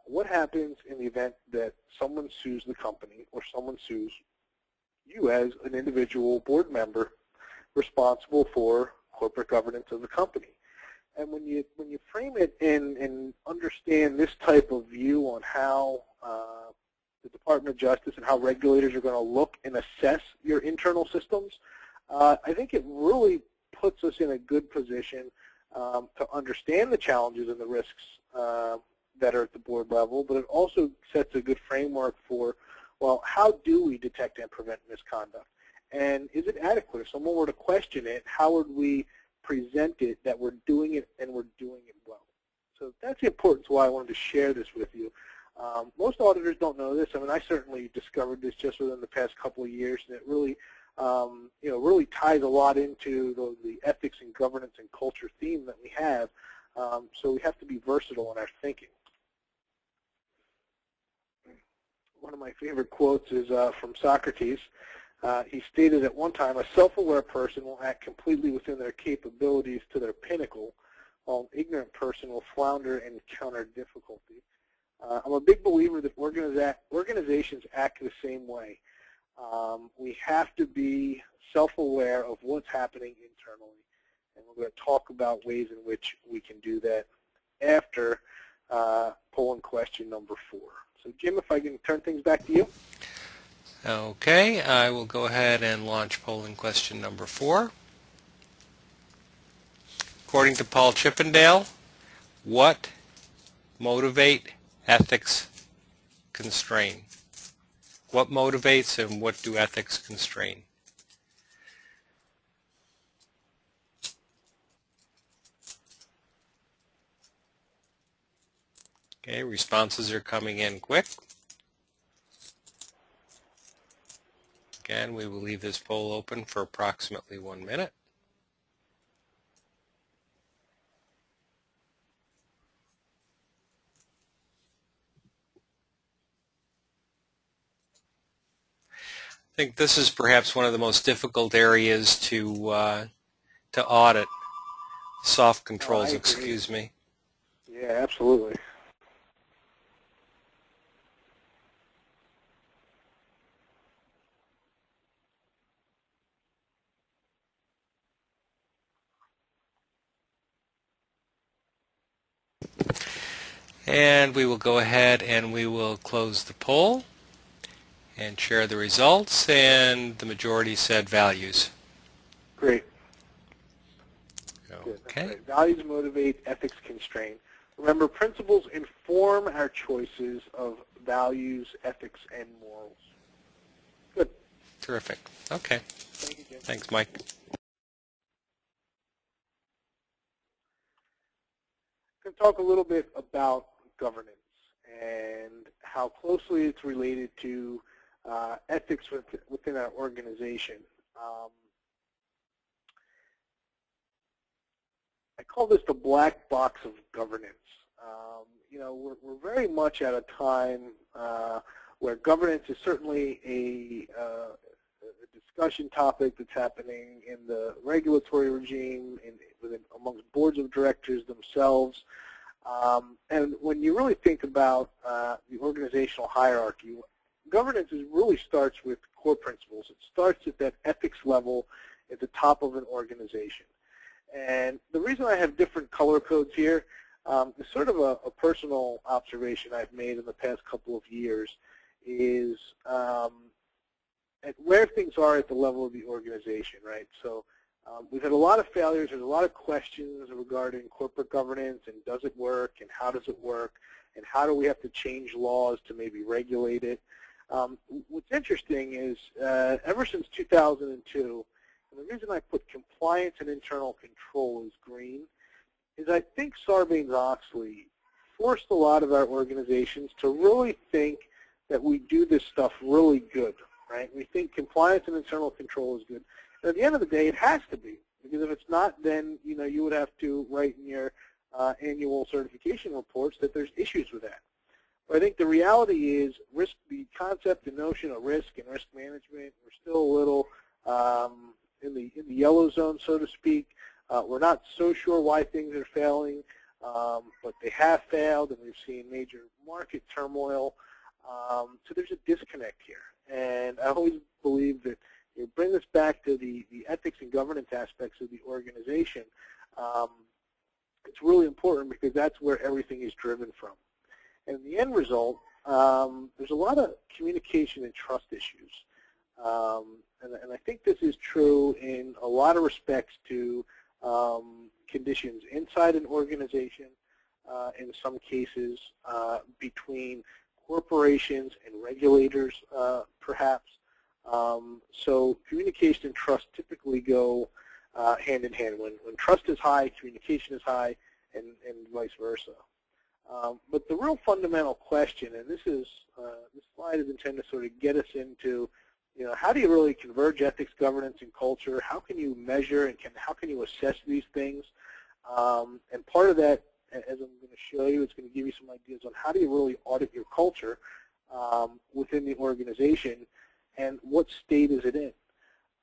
what happens in the event that someone sues the company or someone sues you as an individual board member responsible for corporate governance of the company. And when you frame it and understand this type of view on how the Department of Justice and how regulators are going to look and assess your internal systems, I think it really puts us in a good position to understand the challenges and the risks that are at the board level, but it also sets a good framework for, well, how do we detect and prevent misconduct? And is it adequate? If someone were to question it, how would we present it that we're doing it and we're doing it well? So that's the importance why I wanted to share this with you. Most auditors don't know this. I mean, I certainly discovered this just within the past couple of years, and it really, really ties a lot into the ethics and governance and culture theme that we have. So we have to be versatile in our thinking. One of my favorite quotes is from Socrates. He stated at one time, a self-aware person will act completely within their capabilities to their pinnacle, while an ignorant person will flounder and encounter difficulty. I'm a big believer that organizations act the same way. We have to be self-aware of what's happening internally, and we're going to talk about ways in which we can do that after polling question number 4. So Jim, if I can turn things back to you. Okay, I will go ahead and launch polling question number 4. According to Paul Chippendale, what motivate, ethics constrain? What motivates and what do ethics constrain? Okay, responses are coming in quick. Again, we will leave this poll open for approximately 1 minute. I think this is perhaps one of the most difficult areas to audit. Soft controls, excuse me. Yeah, absolutely. And we will go ahead and we will close the poll and share the results, and the majority said values. Great. Okay. Right. Values motivate, ethics constrain. Remember, principles inform our choices of values, ethics, and morals. Good. Terrific. Okay. Thank you, Jim. Thanks, Mike. I'm going to talk a little bit about governance and how closely it's related to ethics within our organization. I call this the black box of governance. You know, we're very much at a time where governance is certainly a discussion topic that's happening in the regulatory regime, amongst boards of directors themselves. And when you really think about the organizational hierarchy, governance really starts with core principles. It starts at that ethics level at the top of an organization. And the reason I have different color codes here is sort of a personal observation I've made in the past couple of years is at where things are at the level of the organization, right? So we've had a lot of failures. There's a lot of questions regarding corporate governance and does it work and how does it work and how do we have to change laws to maybe regulate it. What's interesting is ever since 2002, and the reason I put compliance and internal control as green is I think Sarbanes-Oxley forced a lot of our organizations to really think that we do this stuff really good, right? We think compliance and internal control is good. And at the end of the day, it has to be, because if it's not, then you know you would have to write in your annual certification reports that there's issues with that. But I think the reality is risk, the concept and notion of risk and risk management, we're still a little in the yellow zone, so to speak. We're not so sure why things are failing, but they have failed, and we've seen major market turmoil. So there's a disconnect here. And I always believe that you bring this back to the ethics and governance aspects of the organization. It's really important because that's where everything is driven from. And the end result, there's a lot of communication and trust issues. And I think this is true in a lot of respects to conditions inside an organization, in some cases between corporations and regulators, perhaps. So communication and trust typically go hand in hand. When trust is high, communication is high, and vice versa. But the real fundamental question, and this slide is intended to sort of get us into, you know, how do you really converge ethics, governance, and culture? How can you measure and how can you assess these things? And part of that, as I'm going to show you, it's going to give you some ideas on how do you really audit your culture within the organization, and what state is it in?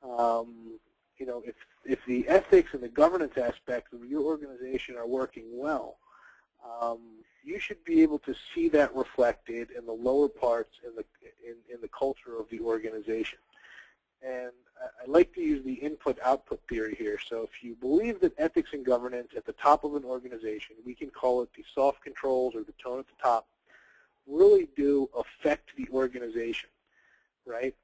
You know, if the ethics and the governance aspects of your organization are working well, you should be able to see that reflected in the lower parts in the culture of the organization. And I like to use the input-output theory here. So if you believe that ethics and governance at the top of an organization, we can call it the soft controls or the tone at the top, really do affect the organization, right?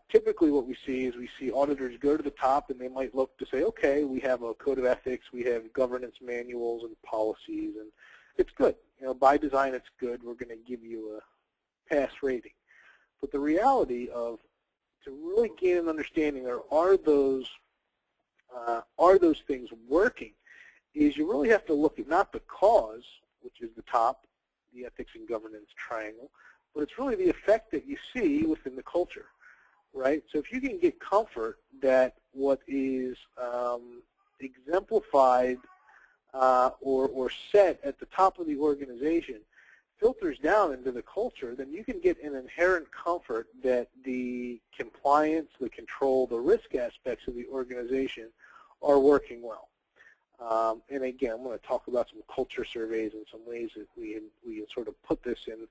Typically what we see is we see auditors go to the top and they might look to say, okay, we have a code of ethics, we have governance manuals and policies, and it's good. You know, by design it's good. We're going to give you a pass rating. But the reality of, to really gain an understanding, or are those things working, is you really have to look at not the cause, which is the top, the ethics and governance triangle, but it's really the effect that you see within the culture, right? So if you can get comfort that what is exemplified or set at the top of the organization filters down into the culture, then you can get an inherent comfort that the compliance, the control, the risk aspects of the organization are working well. And again, I'm going to talk about some culture surveys and some ways that we can sort of put this in,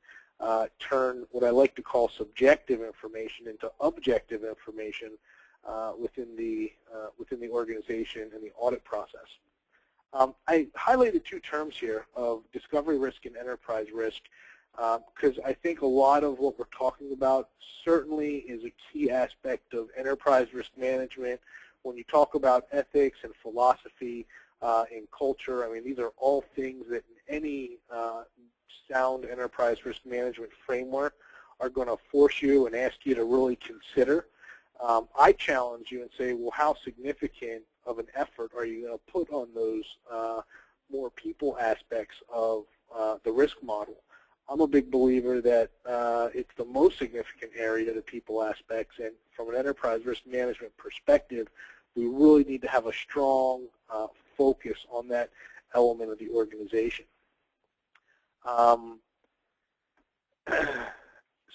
turn what I like to call subjective information into objective information within the organization and the audit process. I highlighted two terms here of discovery risk and enterprise risk because I think a lot of what we're talking about certainly is a key aspect of enterprise risk management. When you talk about ethics and philosophy and culture, I mean, these are all things that in any sound enterprise risk management framework are going to force you and ask you to really consider. I challenge you and say, well, how significant of an effort are you going to put on those more people aspects of the risk model? I'm a big believer that it's the most significant area, the people aspects, and from an enterprise risk management perspective, we really need to have a strong focus on that element of the organization.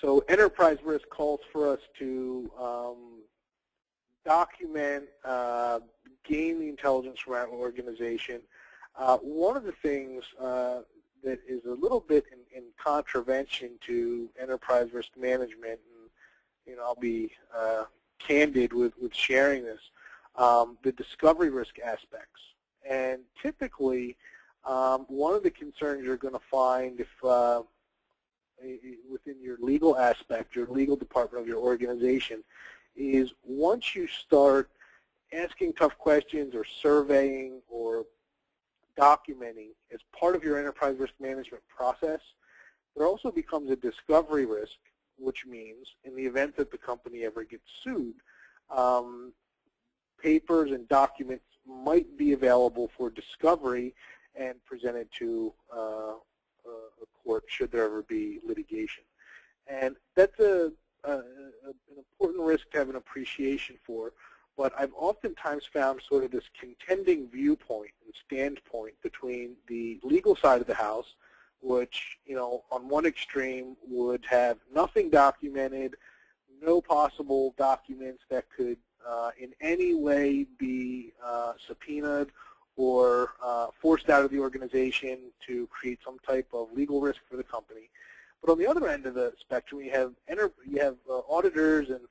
So enterprise risk calls for us to document, gain the intelligence from our organization. One of the things that is a little bit in contravention to enterprise risk management, and I'll be candid with sharing this, the discovery risk aspects. And typically, one of the concerns you're going to find if within your legal aspect, your legal department of your organization, is once you start asking tough questions or surveying or documenting as part of your enterprise risk management process, there also becomes a discovery risk, which means in the event that the company ever gets sued, papers and documents might be available for discovery and presented to a court should there ever be litigation. And that's an important risk to have an appreciation for, but I've oftentimes found sort of this contending viewpoint and standpoint between the legal side of the house, which, on one extreme would have nothing documented, no possible documents that could in any way be subpoenaed or forced out of the organization to create some type of legal risk for the company. But on the other end of the spectrum, you have auditors and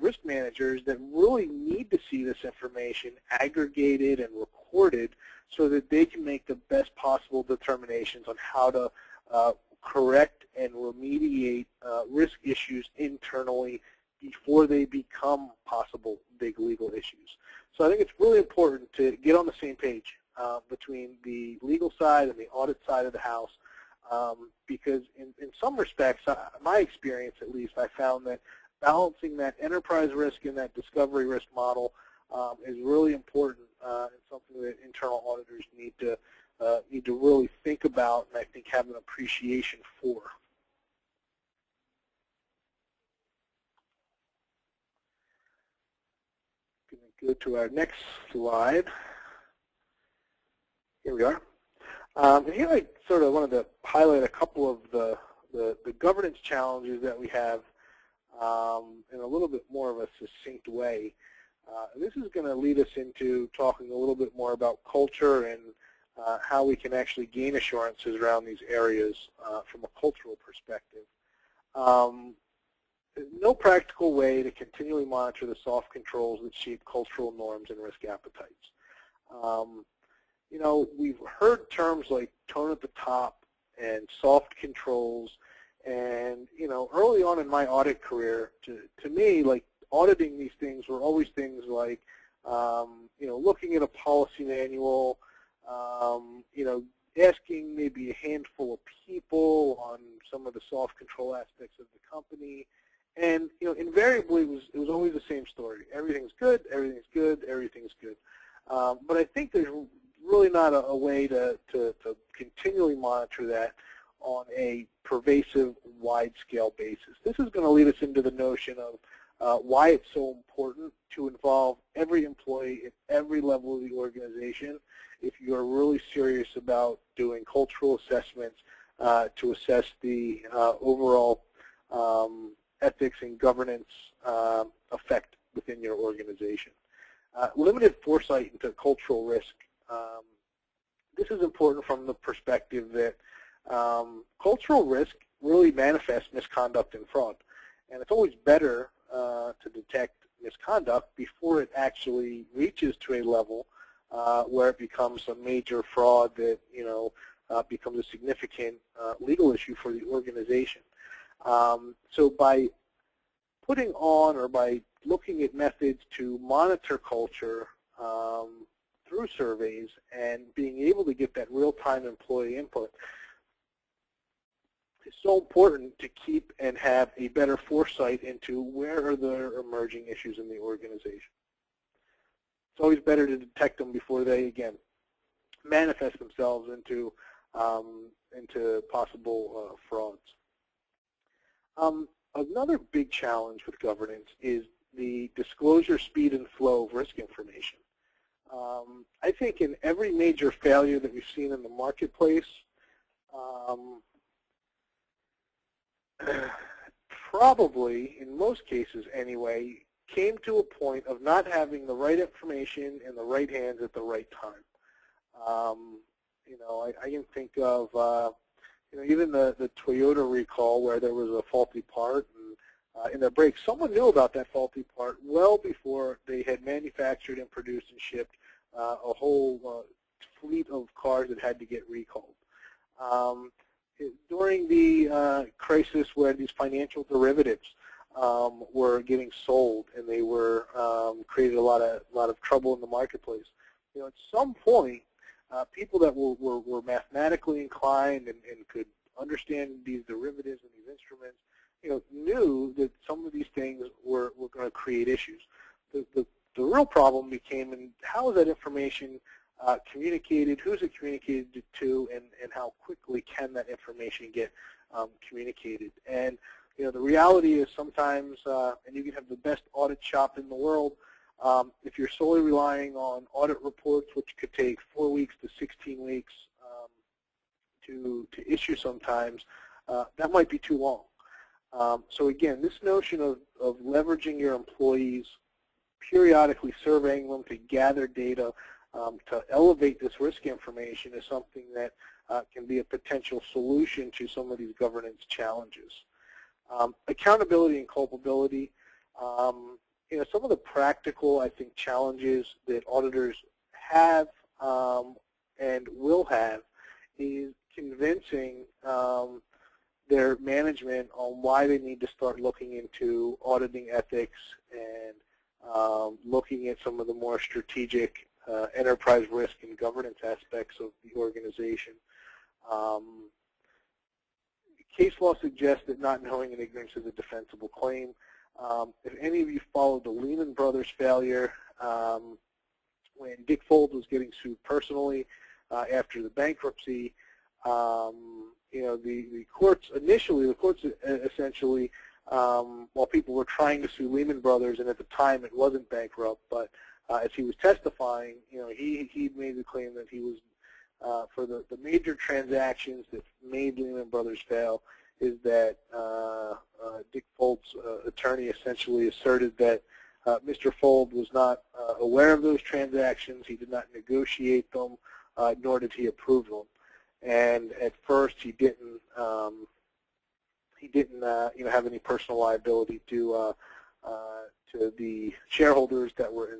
risk managers that really need to see this information aggregated and recorded so that they can make the best possible determinations on how to correct and remediate risk issues internally before they become possible big legal issues. So I think it's really important to get on the same page between the legal side and the audit side of the house, because in some respects, my experience at least, I found that balancing that enterprise risk and that discovery risk model is really important and something that internal auditors need to really think about and I think have an appreciation for. Go to our next slide. Here we are. And here I sort of wanted to highlight a couple of the governance challenges that we have in a little bit more of a succinct way. And this is going to lead us into talking a little bit more about culture and how we can actually gain assurances around these areas from a cultural perspective. No practical way to continually monitor the soft controls that shape cultural norms and risk appetites. We've heard terms like tone at the top and soft controls, and early on in my audit career, to me, like auditing these things were always things like looking at a policy manual, asking maybe a handful of people on some of the soft control aspects of the company. And invariably it was always the same story. Everything's good, everything's good, everything's good. But I think there's really not a way to continually monitor that on a pervasive, wide-scale basis. This is going to lead us into the notion of why it's so important to involve every employee at every level of the organization if you're really serious about doing cultural assessments to assess the overall ethics and governance effect within your organization. Limited foresight into cultural risk. This is important from the perspective that cultural risk really manifests misconduct and fraud. And it's always better to detect misconduct before it actually reaches to a level where it becomes a major fraud that becomes a significant legal issue for the organization. So by putting on or by looking at methods to monitor culture through surveys and being able to get that real-time employee input is so important to keep and have a better foresight into where are the emerging issues in the organization. It's always better to detect them before they, again, manifest themselves into possible frauds. Another big challenge with governance is the disclosure, speed, and flow of risk information. I think in every major failure that we've seen in the marketplace, probably, in most cases anyway, came to a point of not having the right information in the right hands at the right time. I can think of even the Toyota recall where there was a faulty part in their brakes. Someone knew about that faulty part well before they had manufactured and produced and shipped a whole fleet of cars that had to get recalled. During the crisis where these financial derivatives were getting sold and they were created a lot of trouble in the marketplace, at some point, people that were mathematically inclined and could understand these derivatives and these instruments, knew that some of these things were going to create issues. The real problem became in how is that information communicated, who's it communicated to, and how quickly can that information get communicated. And the reality is sometimes, and you can have the best audit shop in the world, if you're solely relying on audit reports, which could take 4 weeks to 16 weeks to issue sometimes, that might be too long. So again, this notion of leveraging your employees, periodically surveying them to gather data, to elevate this risk information is something that can be a potential solution to some of these governance challenges. Accountability and culpability. Some of the practical, I think, challenges that auditors have and will have is convincing their management on why they need to start looking into auditing ethics and looking at some of the more strategic enterprise risk and governance aspects of the organization. Case law suggests that not knowing and ignorance is a defensible claim. If any of you followed the Lehman Brothers failure, when Dick Fold was getting sued personally after the bankruptcy, the courts essentially, while people were trying to sue Lehman Brothers, and at the time it wasn't bankrupt, but as he was testifying, he made the claim that he was, for the major transactions that made Lehman Brothers fail, is that Dick Fold's attorney essentially asserted that Mr. Fold was not aware of those transactions. He did not negotiate them, nor did he approve them. And at first, he didn't have any personal liability to the shareholders that were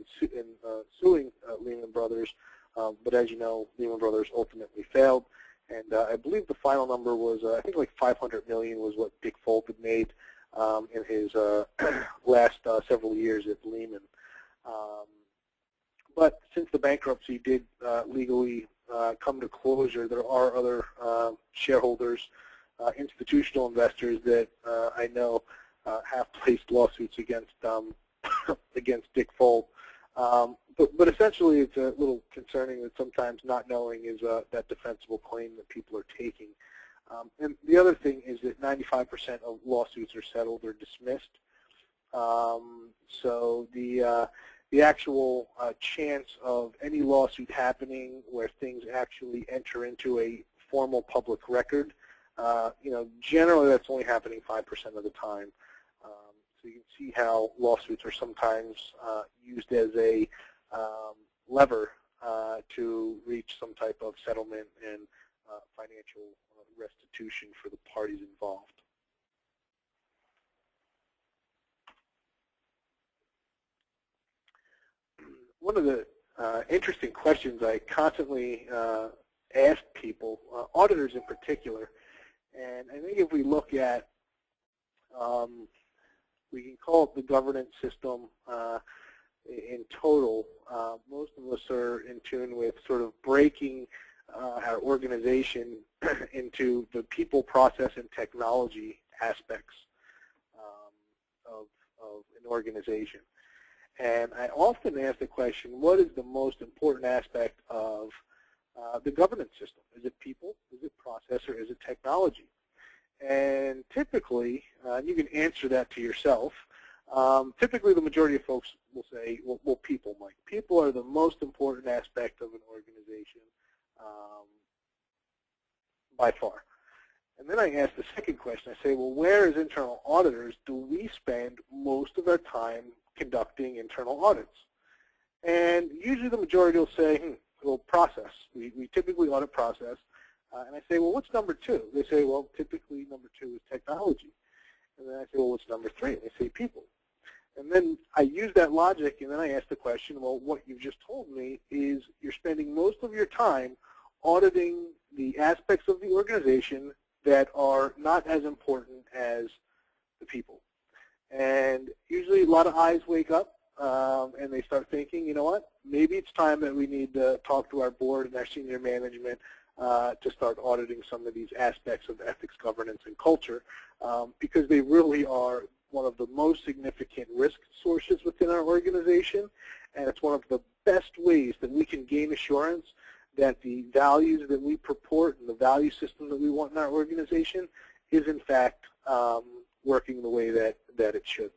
suing Lehman Brothers. But as you know, Lehman Brothers ultimately failed. And I believe the final number was, I think like $500 million was what Dick Fold had made in his last several years at Lehman. But since the bankruptcy did legally come to closure, there are other shareholders, institutional investors that I know have placed lawsuits against against Dick Fold. But essentially, it's a little concerning that sometimes not knowing is that defensible claim that people are taking. And the other thing is that 95% of lawsuits are settled or dismissed. So the actual chance of any lawsuit happening where things actually enter into a formal public record, generally that's only happening 5% of the time. So you can see how lawsuits are sometimes used as a lever to reach some type of settlement and financial restitution for the parties involved. One of the interesting questions I constantly ask people, auditors in particular, and I think if we look at, we can call it the governance system in total, most of us are in tune with sort of breaking our organization into the people, process, and technology aspects of an organization. And I often ask the question, what is the most important aspect of the governance system? Is it people, is it process, or is it technology? And typically, you can answer that to yourself, typically the majority of folks will say, well, people, Mike. People are the most important aspect of an organization by far. And then I ask the second question. I say, well, where as internal auditors do we spend most of our time conducting internal audits? And usually the majority will say, well, process. We typically audit process. And I say, well, what's number 2? They say, well, typically number 2 is technology. And then I say, well, what's number 3? And they say people. And then I use that logic, and then I ask the question, well, what you've just told me is you're spending most of your time auditing the aspects of the organization that are not as important as the people. And usually a lot of eyes wake up, and they start thinking, you know what, maybe it's time that we need to talk to our board and our senior management to start auditing some of these aspects of ethics, governance, and culture, because they really are one of the most significant risk sources within our organization, and it's one of the best ways that we can gain assurance that the values that we purport and the value system that we want in our organization is in fact working the way that it should.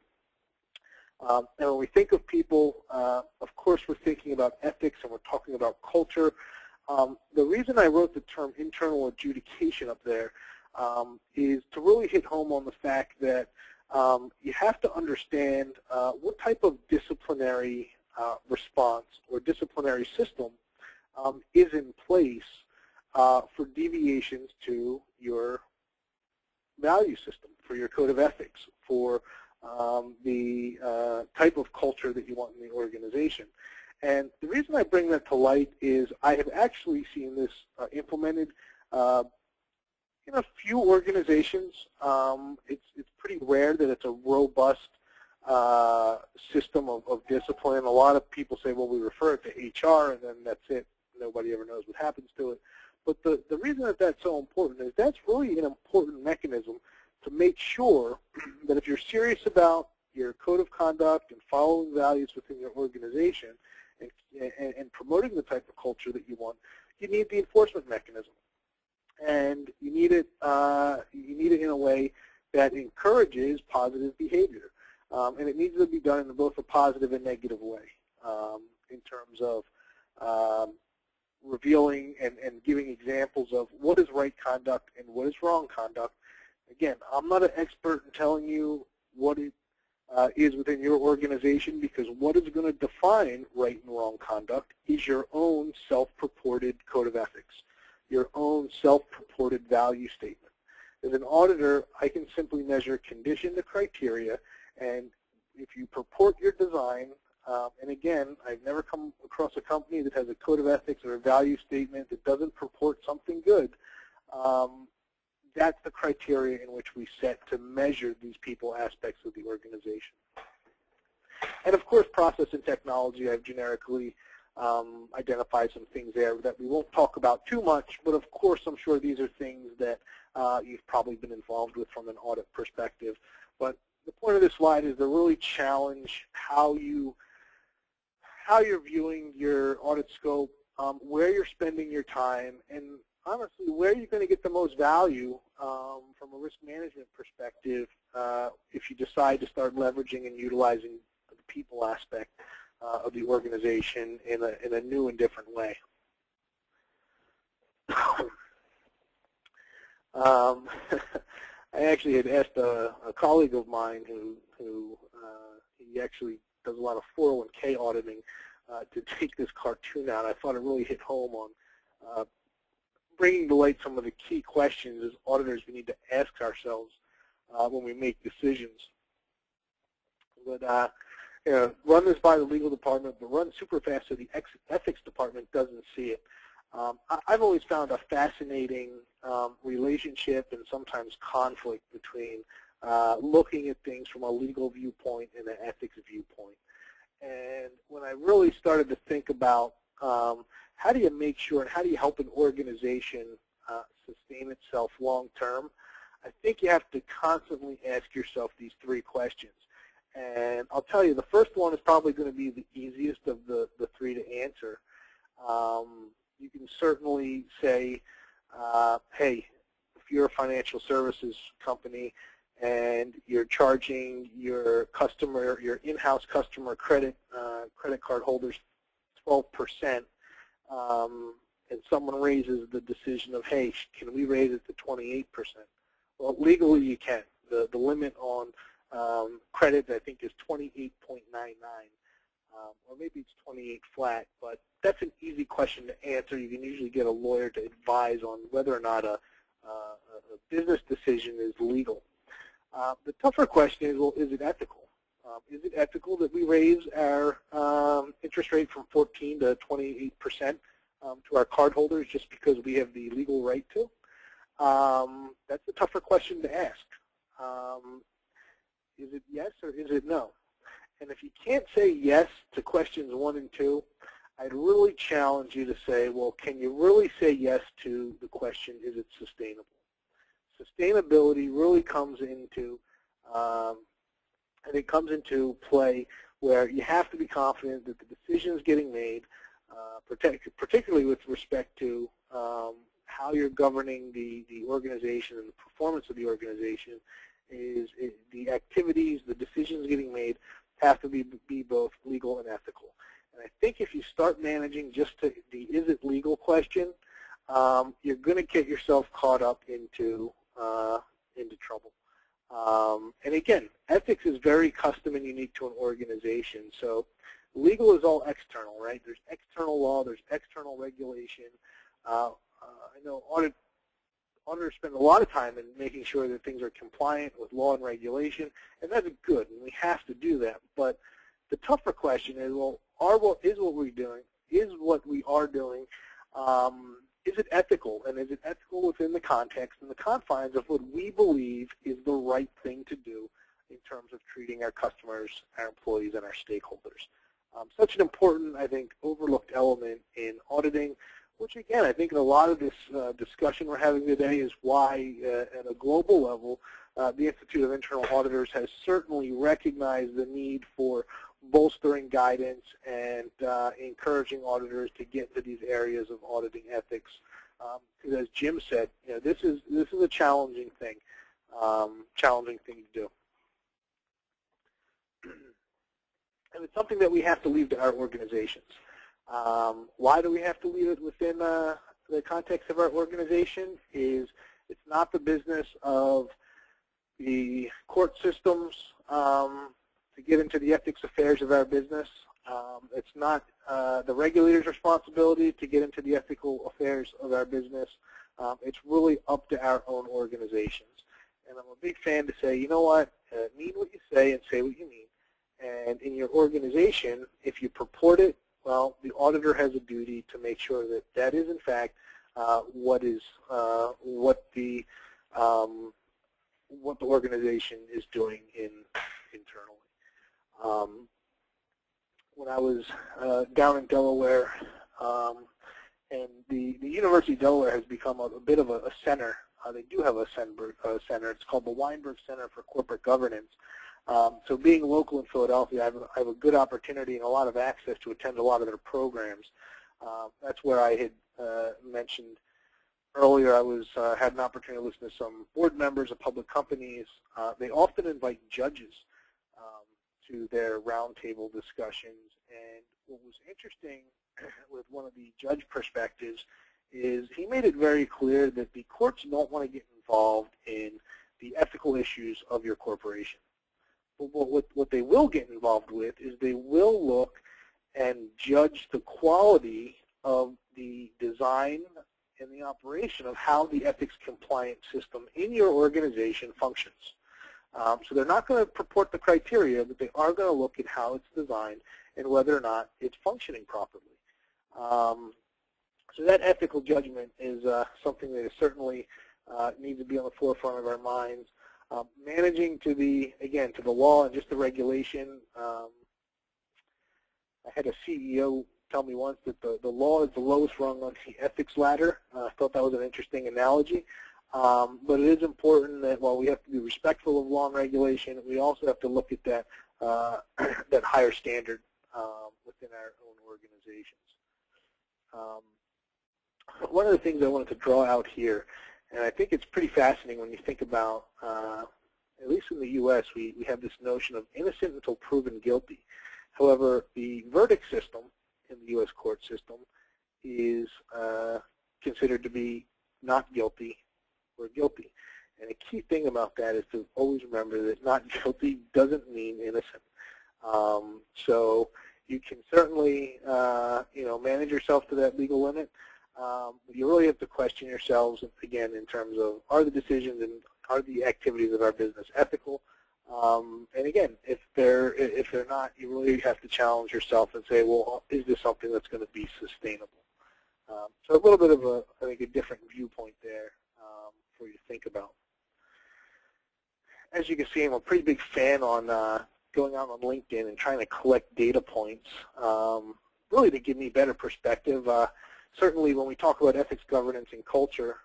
And when we think of people, of course we're thinking about ethics and we're talking about culture. The reason I wrote the term internal adjudication up there is to really hit home on the fact that you have to understand what type of disciplinary response or disciplinary system is in place for deviations to your value system, for your code of ethics, for the type of culture that you want in the organization. And the reason I bring that to light is I have actually seen this implemented in a few organizations. It's pretty rare that it's a robust system of discipline. A lot of people say, well, we refer it to HR and then that's it. Nobody ever knows what happens to it. But the reason that that's so important is that's really an important mechanism to make sure that if you're serious about your code of conduct and following values within your organization and promoting the type of culture that you want, you need the enforcement mechanism. And you need it in a way that encourages positive behavior. And it needs to be done in both a positive and negative way in terms of revealing and giving examples of what is right conduct and what is wrong conduct. Again, I'm not an expert in telling you what it is within your organization, because what is going to define right and wrong conduct is your own self-purported code of ethics, your own self-purported value statement. As an auditor, I can simply measure condition to criteria, and if you purport your design, and again, I've never come across a company that has a code of ethics or a value statement that doesn't purport something good. That's the criteria in which we set to measure these people aspects of the organization. And of course, process and technology, I've generically identified some things there that we won't talk about too much, but of course I'm sure these are things that you've probably been involved with from an audit perspective. But the point of this slide is to really challenge how you're viewing your audit scope, where you're spending your time, and honestly, where you're going to get the most value from a risk management perspective if you decide to start leveraging and utilizing the people aspect of the organization in a new and different way. I actually had asked a colleague of mine who he actually does a lot of 401k auditing to take this cartoon out. I thought it really hit home on bringing to light some of the key questions as auditors we need to ask ourselves when we make decisions. But run this by the legal department, but run super fast so the ethics department doesn't see it. I've always found a fascinating relationship and sometimes conflict between looking at things from a legal viewpoint and an ethics viewpoint. And when I really started to think about how do you make sure and how do you help an organization sustain itself long term, I think you have to constantly ask yourself these 3 questions. And I'll tell you, the first one is probably going to be the easiest of the 3 to answer. You can certainly say, hey, if you're a financial services company and you're charging your customer, your in-house customer credit card holders 12%, and someone raises the decision of, hey, can we raise it to 28%? Well, legally you can. The limit on credit, I think, is 28.99, or maybe it's 28 flat, but that's an easy question to answer. You can usually get a lawyer to advise on whether or not a business decision is legal. The tougher question is, well, is it ethical? Is it ethical that we raise our interest rate from 14 to 28% to our cardholders just because we have the legal right to? That's a tougher question to ask. Is it yes or is it no? And if you can't say yes to questions 1 and 2, I'd really challenge you to say, well, can you really say yes to the question, is it sustainable? Sustainability really comes into, and it comes into play where you have to be confident that the decisions getting made, particularly with respect to how you're governing the organization and the performance of the organization, is the activities, the decisions getting made have to be both legal and ethical. And I think if you start managing just to the is it legal question, you're going to get yourself caught up into trouble. And again, ethics is very custom and unique to an organization. So legal is all external, right? There's external law, there's external regulation. I know auditors spend a lot of time in making sure that things are compliant with law and regulation, and that's good, and we have to do that. But the tougher question is, well, is what we are doing, is it ethical, and is it ethical within the context and the confines of what we believe is the right thing to do in terms of treating our customers, our employees, and our stakeholders? Such an important, I think, overlooked element in auditing, which again, I think in a lot of this discussion we're having today is why at a global level, the Institute of Internal Auditors has certainly recognized the need for bolstering guidance and encouraging auditors to get into these areas of auditing ethics. Because as Jim said, this is a challenging thing to do. And it's something that we have to leave to our organizations. Why do we have to leave it within the context of our organization? It's not the business of the court systems to get into the ethics affairs of our business. It's not the regulator's responsibility to get into the ethical affairs of our business. It's really up to our own organizations. And I'm a big fan to say, you know what, mean what you say and say what you mean. And in your organization, if you purport it, well, the auditor has a duty to make sure that that is, in fact, what the organization is doing internally. When I was down in Delaware, and the University of Delaware has become a bit of a center. They do have a center. It's called the Weinberg Center for Corporate Governance. So being local in Philadelphia, I have a good opportunity and a lot of access to attend a lot of their programs. That's where I had mentioned earlier I had an opportunity to listen to some board members of public companies. They often invite judges to their roundtable discussions. And what was interesting with one of the judge perspectives is he made it very clear that the courts don't want to get involved in the ethical issues of your corporation. What they will get involved with is they will look and judge the quality of the design and the operation of how the ethics compliant system in your organization functions. So they're not going to purport the criteria, but they are going to look at how it's designed and whether or not it's functioning properly. So that ethical judgment is something that is certainly needs to be on the forefront of our minds. Managing to the law and just the regulation. I had a CEO tell me once that the law is the lowest rung on the ethics ladder. I thought that was an interesting analogy. But it is important that while we have to be respectful of law and regulation, we also have to look at that that higher standard within our own organizations. One of the things I wanted to draw out here, and I think it's pretty fascinating when you think about, at least in the U.S., we have this notion of innocent until proven guilty. However, the verdict system in the U.S. court system is considered to be not guilty or guilty. And a key thing about that is to always remember that not guilty doesn't mean innocent. So you can certainly, manage yourself to that legal limit. But you really have to question yourselves, again, in terms of, are the decisions and are the activities of our business ethical? And again, if they're not, you really have to challenge yourself and say, well, is this something that's going to be sustainable? So a little bit of I think, a different viewpoint there for you to think about. As you can see, I'm a pretty big fan on going out on LinkedIn and trying to collect data points, really to give me better perspective. Certainly, when we talk about ethics, governance, and culture,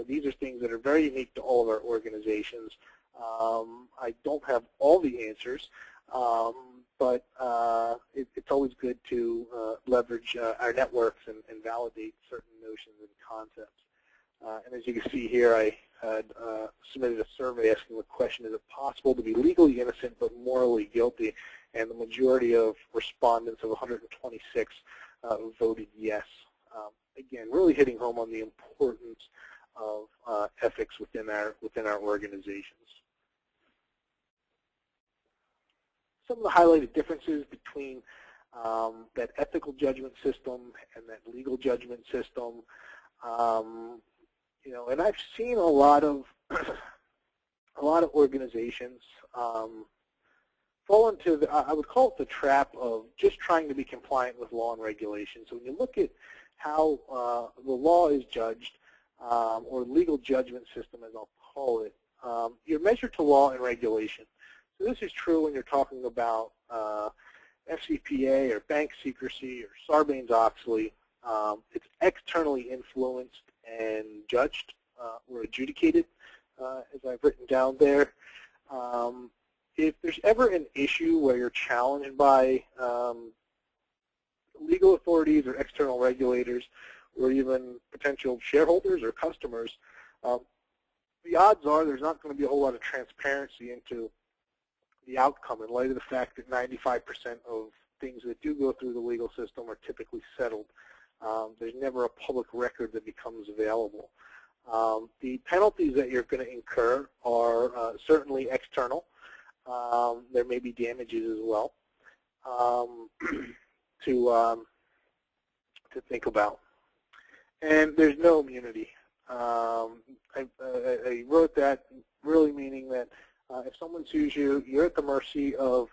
these are things that are very unique to all of our organizations. I don't have all the answers, but it's always good to leverage our networks and validate certain notions and concepts. And as you can see here, I had submitted a survey asking the question, is it possible to be legally innocent but morally guilty? And the majority of respondents of 126 voted yes. Again, really hitting home on the importance of ethics within our organizations. Some of the highlighted differences between that ethical judgment system and that legal judgment system. And I've seen a lot of organizations fall into I would call it the trap of just trying to be compliant with law and regulation. So when you look at how the law is judged, or legal judgment system, as I'll call it, you're measured to law and regulation. So this is true when you're talking about FCPA or bank secrecy or Sarbanes-Oxley. It's externally influenced and judged or adjudicated, as I've written down there. If there's ever an issue where you're challenged by legal authorities or external regulators or even potential shareholders or customers, the odds are there's not going to be a whole lot of transparency into the outcome in light of the fact that 95% of things that do go through the legal system are typically settled. There's never a public record that becomes available. The penalties that you're going to incur are certainly external. There may be damages as well to think about. And there's no immunity. I wrote that really meaning that if someone sues you, you're at the mercy of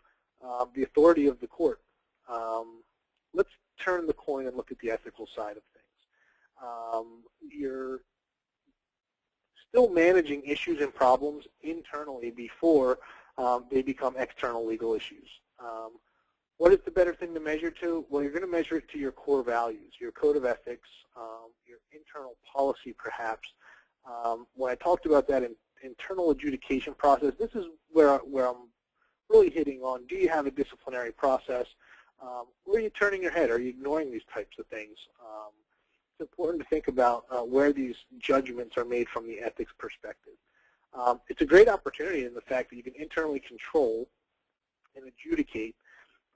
the authority of the court. Let's turn the coin and look at the ethical side of things. You're still managing issues and problems internally before they become external legal issues. What is the better thing to measure to? Well, you're going to measure it to your core values, your code of ethics, your internal policy perhaps. When I talked about that internal adjudication process, this is where I'm really hitting on, do you have a disciplinary process? Or are you turning your head? Are you ignoring these types of things? It's important to think about where these judgments are made from the ethics perspective. It's a great opportunity in the fact that you can internally control and adjudicate.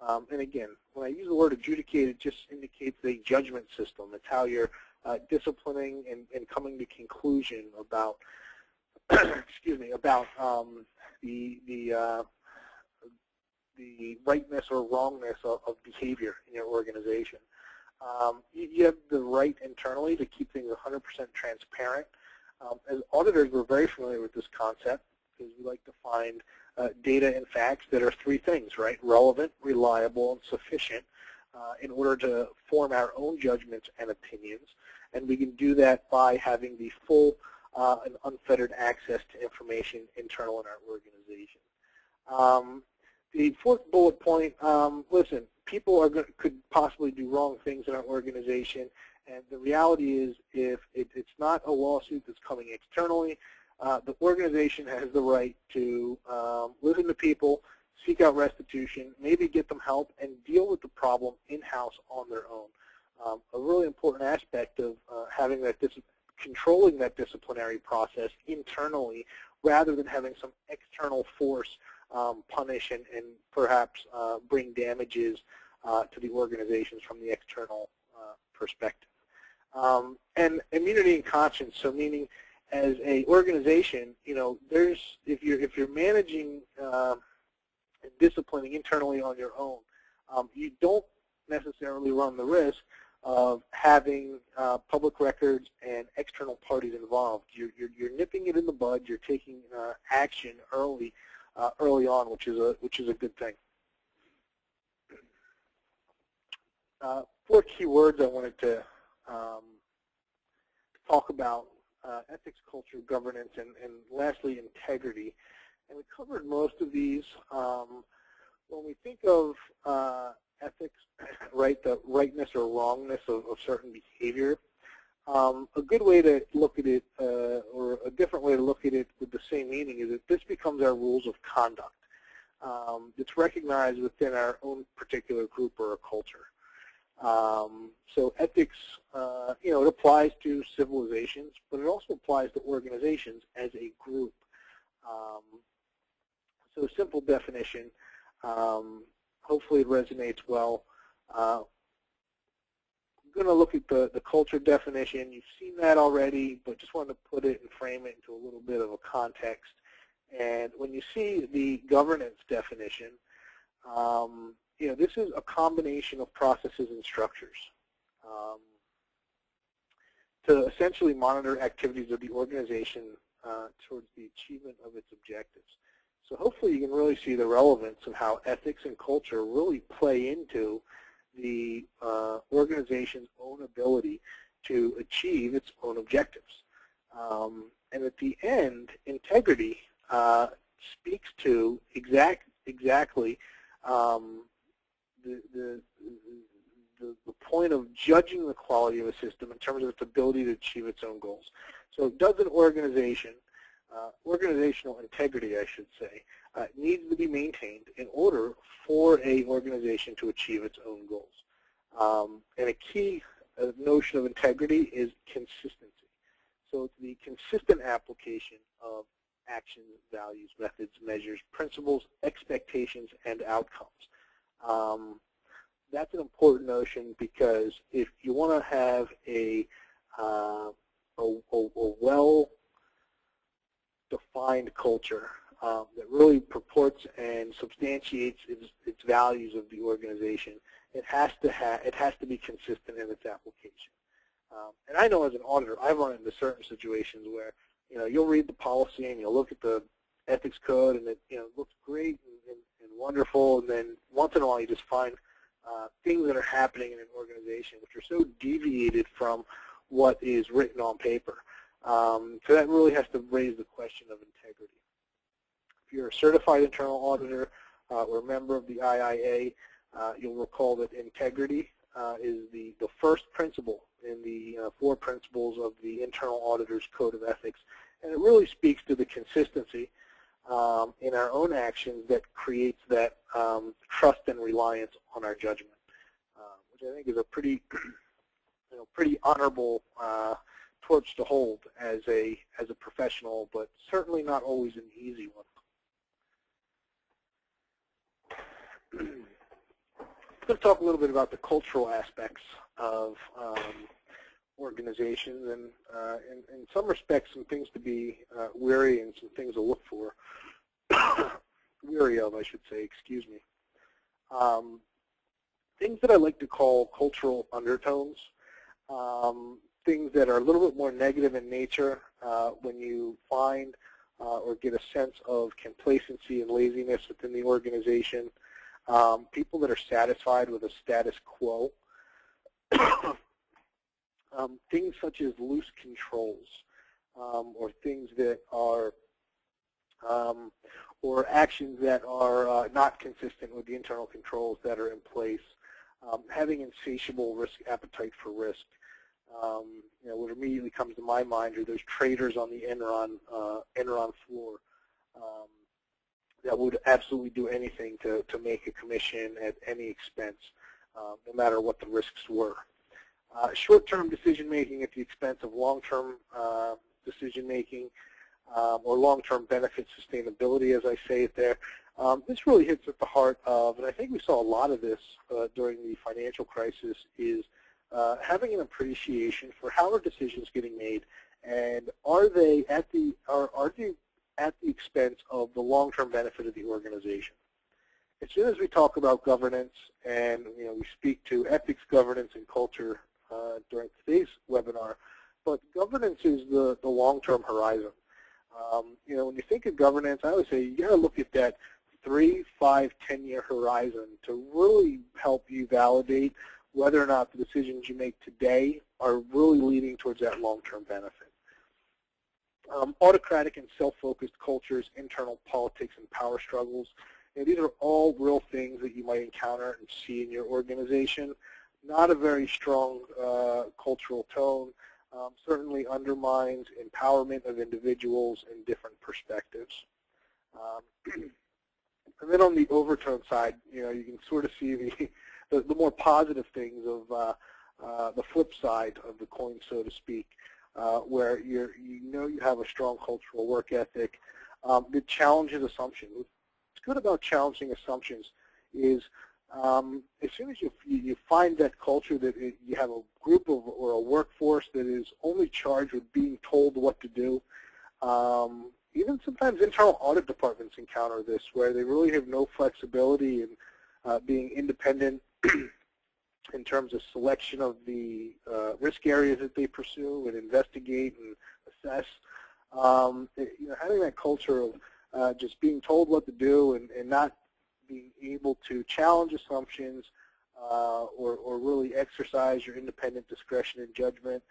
And again, when I use the word adjudicate, it just indicates a judgment system. It's how you're disciplining and coming to conclusion about, excuse me, about the rightness or wrongness of behavior in your organization. You have the right internally to keep things 100% transparent. As auditors, we're very familiar with this concept because we like to find data and facts that are three things, right? Relevant, reliable, and sufficient in order to form our own judgments and opinions. And we can do that by having the full and unfettered access to information internal in our organization. The fourth bullet point, listen, people could possibly do wrong things in our organization, and the reality is if it's not a lawsuit that's coming externally, the organization has the right to listen to people, seek out restitution, maybe get them help, and deal with the problem in-house on their own. A really important aspect of having that controlling that disciplinary process internally rather than having some external force punish and perhaps bring damages to the organizations from the external perspective. And immunity and conscience, so meaning as a organization, if you're managing and disciplining internally on your own, you don't necessarily run the risk of having public records and external parties involved. You're nipping it in the bud. You're taking action early on, which is a good thing. 4 key words I wanted to talk about: ethics, culture, governance, and lastly, integrity. And we covered most of these. When we think of ethics, right, the rightness or wrongness of certain behavior, a good way to look at it, or a different way to look at it with the same meaning, is that this becomes our rules of conduct. It's recognized within our own particular group or a culture. So ethics, it applies to civilizations, but it also applies to organizations as a group. So simple definition, hopefully it resonates well. I'm going to look at the culture definition. You've seen that already, but just wanted to put it and frame it into a little bit of a context. And when you see the governance definition, this is a combination of processes and structures to essentially monitor activities of the organization towards the achievement of its objectives. So hopefully you can really see the relevance of how ethics and culture really play into the organization's own ability to achieve its own objectives. And at the end, integrity speaks to exactly the point of judging the quality of a system in terms of its ability to achieve its own goals. So does an organization, organizational integrity, I should say, needs to be maintained in order for an organization to achieve its own goals. And a key notion of integrity is consistency. So it's the consistent application of actions, values, methods, measures, principles, expectations, and outcomes. That's an important notion, because if you want to have a well-defined culture that really purports and substantiates its values of the organization, it has to be consistent in its application. And I know as an auditor, I've run into certain situations where you'll read the policy and you'll look at the ethics code, and it looks great and wonderful, and then once in a while you just find things that are happening in an organization which are so deviated from what is written on paper. So that really has to raise the question of integrity. If you're a certified internal auditor or a member of the IIA, you'll recall that integrity is the first principle in the 4 principles of the Internal Auditor's Code of Ethics. And it really speaks to the consistency in our own actions that creates that trust and reliance on our judgment, which I think is a pretty honorable torch to hold as a professional, but certainly not always an easy one. Let's talk a little bit about the cultural aspects of organizations, and in some respects, some things to be wary and some things to look for. Weary of, I should say, excuse me. Things that I like to call cultural undertones, things that are a little bit more negative in nature when you find or get a sense of complacency and laziness within the organization, people that are satisfied with a status quo, things such as loose controls, or things that are or actions that are not consistent with the internal controls that are in place, having insatiable risk appetite for risk. What immediately comes to my mind are those traders on the Enron floor that would absolutely do anything to make a commission at any expense, no matter what the risks were. Short-term decision-making at the expense of long-term decision-making, or long-term benefit sustainability, as I say it there. This really hits at the heart of, and I think we saw a lot of this during the financial crisis, is having an appreciation for how are decisions getting made, and are they at the expense of the long-term benefit of the organization. As soon as we talk about governance, and we speak to ethics, governance, and culture during today's webinar, but governance is the long-term horizon. When you think of governance, I always say you got to look at that 3, 5, 10-year horizon to really help you validate whether or not the decisions you make today are really leading towards that long-term benefit. Autocratic and self-focused cultures, internal politics, and power struggles. These are all real things that you might encounter and see in your organization. Not a very strong cultural tone. Certainly undermines empowerment of individuals in different perspectives. And then on the overtone side, you can sort of see the more positive things of the flip side of the coin, so to speak, where you have a strong cultural work ethic that challenges assumptions. What's good about challenging assumptions is as soon as you find that culture that you have a group of or a workforce that is only charged with being told what to do. Even sometimes internal audit departments encounter this, where they really have no flexibility in being independent in terms of selection of the risk areas that they pursue and investigate and assess. Having that culture of just being told what to do and not being able to challenge assumptions or really exercise your independent discretion and judgment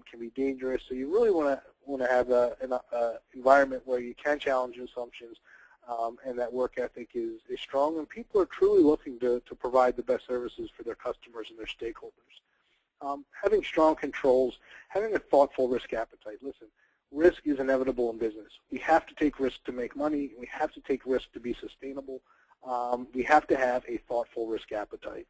can be dangerous. So you really want to have an environment where you can challenge assumptions and that work ethic is strong, and people are truly looking to provide the best services for their customers and their stakeholders. Having strong controls, having a thoughtful risk appetite. Listen, risk is inevitable in business. We have to take risk to make money. We have to take risk to be sustainable. We have to have a thoughtful risk appetite.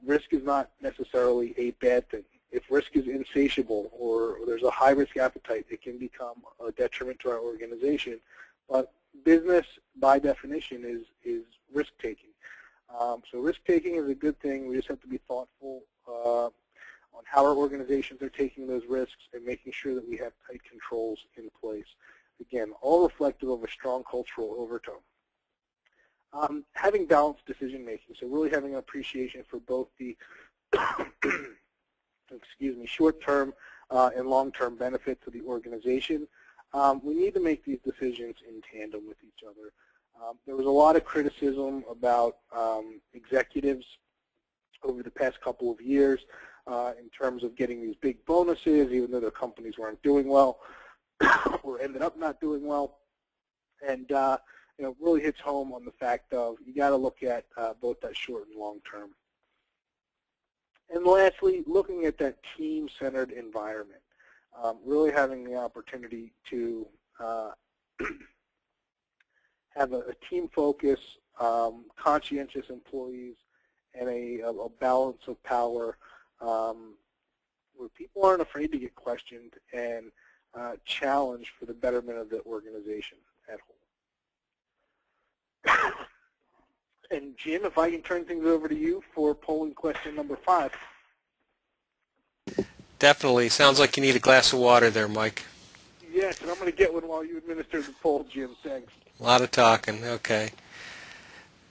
Risk is not necessarily a bad thing. If risk is insatiable or there's a high risk appetite, it can become a detriment to our organization. But business, by definition, is risk-taking. So risk-taking is a good thing. We just have to be thoughtful on how our organizations are taking those risks and making sure that we have tight controls in place. Again, all reflective of a strong cultural overtone. Having balanced decision-making, so really having an appreciation for both the short-term and long-term benefits of the organization. We need to make these decisions in tandem with each other. There was a lot of criticism about executives over the past couple of years in terms of getting these big bonuses, even though their companies weren't doing well or ended up not doing well. And really hits home on the fact of you got to look at both that short and long term. And lastly, looking at that team-centered environment, really having the opportunity to have a team focus, conscientious employees, and a balance of power where people aren't afraid to get questioned and challenged for the betterment of the organization at whole. And Jim, if I can turn things over to you for polling question number 5. Definitely. Sounds like you need a glass of water there, Mike. Yes, and I'm going to get one while you administer the poll, Jim. Thanks. A lot of talking. Okay.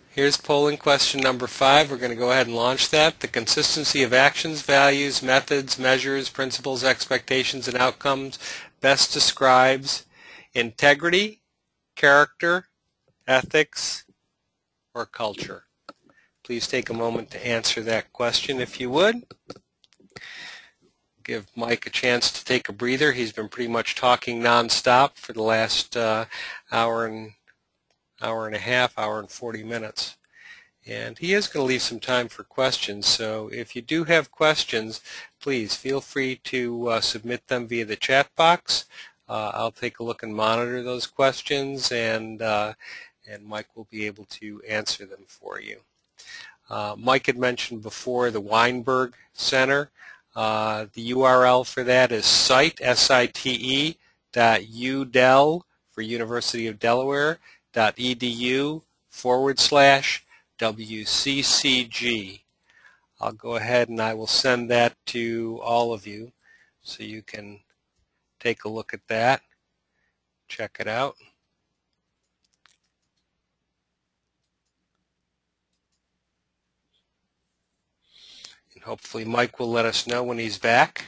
Here's polling question number 5. We're going to go ahead and launch that. The consistency of actions, values, methods, measures, principles, expectations, and outcomes best describes integrity, character, ethics, or culture. Please take a moment to answer that question if you would. Give Mike a chance to take a breather. He's been pretty much talking nonstop for the last hour and a half, hour and 40 minutes. And he is going to leave some time for questions, so if you do have questions, please feel free to submit them via the chat box. I'll take a look and monitor those questions, and Mike will be able to answer them for you. Mike had mentioned before the Weinberg Center. The URL for that is site.udel for University of Delaware .edu/WCCG. I'll go ahead and I will send that to all of you so you can take a look at that, check it out. And hopefully Mike will let us know when he's back.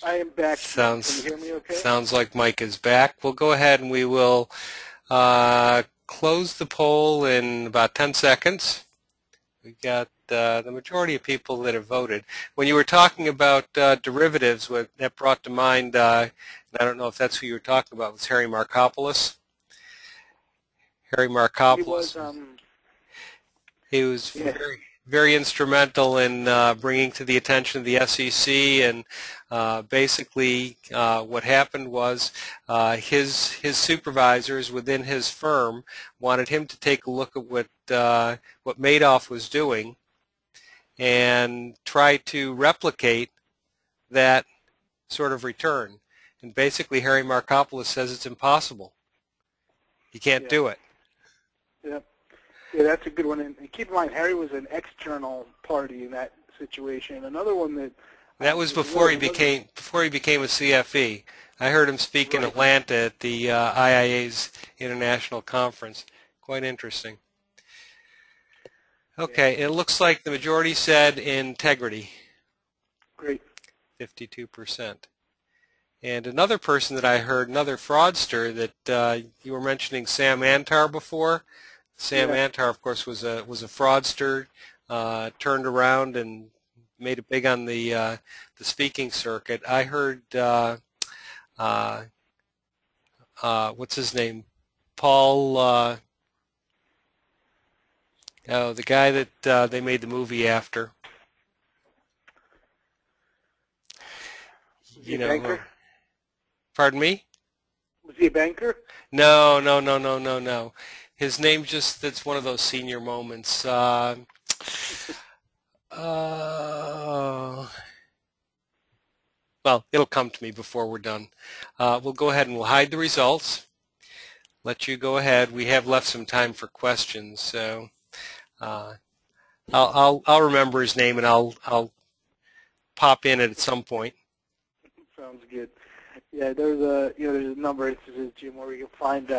I am back. Can you hear me okay? Sounds like Mike is back. We'll go ahead and we will close the poll in about 10 seconds. We've got the majority of people that have voted. When you were talking about derivatives, what that brought to mind, and I don't know if that's who you were talking about, was Harry Markopolos. Harry Markopolos. He was very, very instrumental in bringing to the attention of the SEC, and basically what happened was his supervisors within his firm wanted him to take a look at what Madoff was doing and try to replicate that sort of return. And basically Harry Markopolos says it's impossible. You can't do it. Yep. Yeah, that's a good one. And keep in mind, Harry was an external party in that situation. Another one that was before he became a CFE. I heard him speak in Atlanta at the IIA's International Conference. Quite interesting. Okay, it looks like the majority said integrity. Great. 52%. And another person that I heard, another fraudster that you were mentioning, Sam Antar before. Sam Antar, of course, was a fraudster, turned around and made it big on the speaking circuit. I heard what's his name, Paul. The guy that they made the movie after. You know. Banker? Pardon me? Was he a banker? No. His name that's one of those senior moments. Well, it'll come to me before we're done. We'll go ahead and we'll hide the results. Let you go ahead. We have left some time for questions, so I'll remember his name and I'll pop in at some point. Sounds good. Yeah, there's a number of instances, Jim, where we can find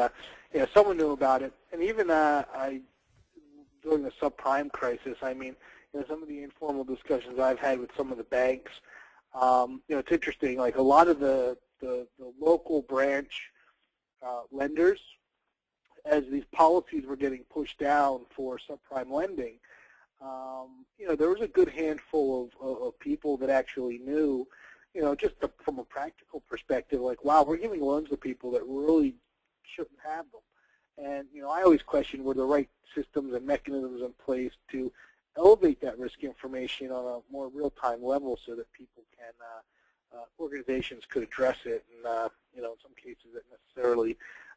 someone knew about it, and even during the subprime crisis, I mean, some of the informal discussions I've had with some of the banks, it's interesting. Like a lot of the local branch lenders, as these policies were getting pushed down for subprime lending, there was a good handful of people that actually knew. Just from a practical perspective, like, wow, we're giving loans to people that really shouldn't have them. And, I always question, were the right systems and mechanisms in place to elevate that risk information on a more real-time level so that people can, organizations could address it. And, in some cases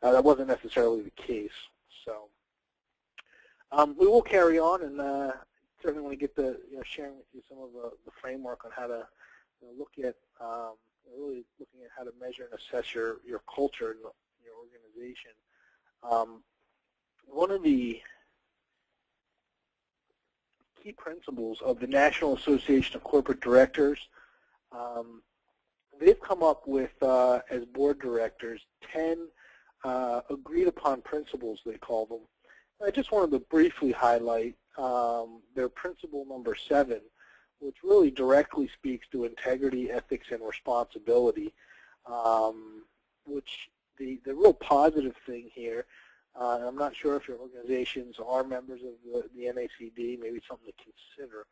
that wasn't necessarily the case. So we will carry on, and certainly want to get sharing with you some of the framework on how to look at really looking at how to measure and assess your culture and your organization. One of the key principles of the National Association of Corporate Directors, they've come up with, as board directors, 10 agreed upon principles, they call them. I just wanted to briefly highlight their principle number 7, which really directly speaks to integrity, ethics, and responsibility, which the real positive thing here, and I'm not sure if your organizations are members of the NACD, maybe something to consider,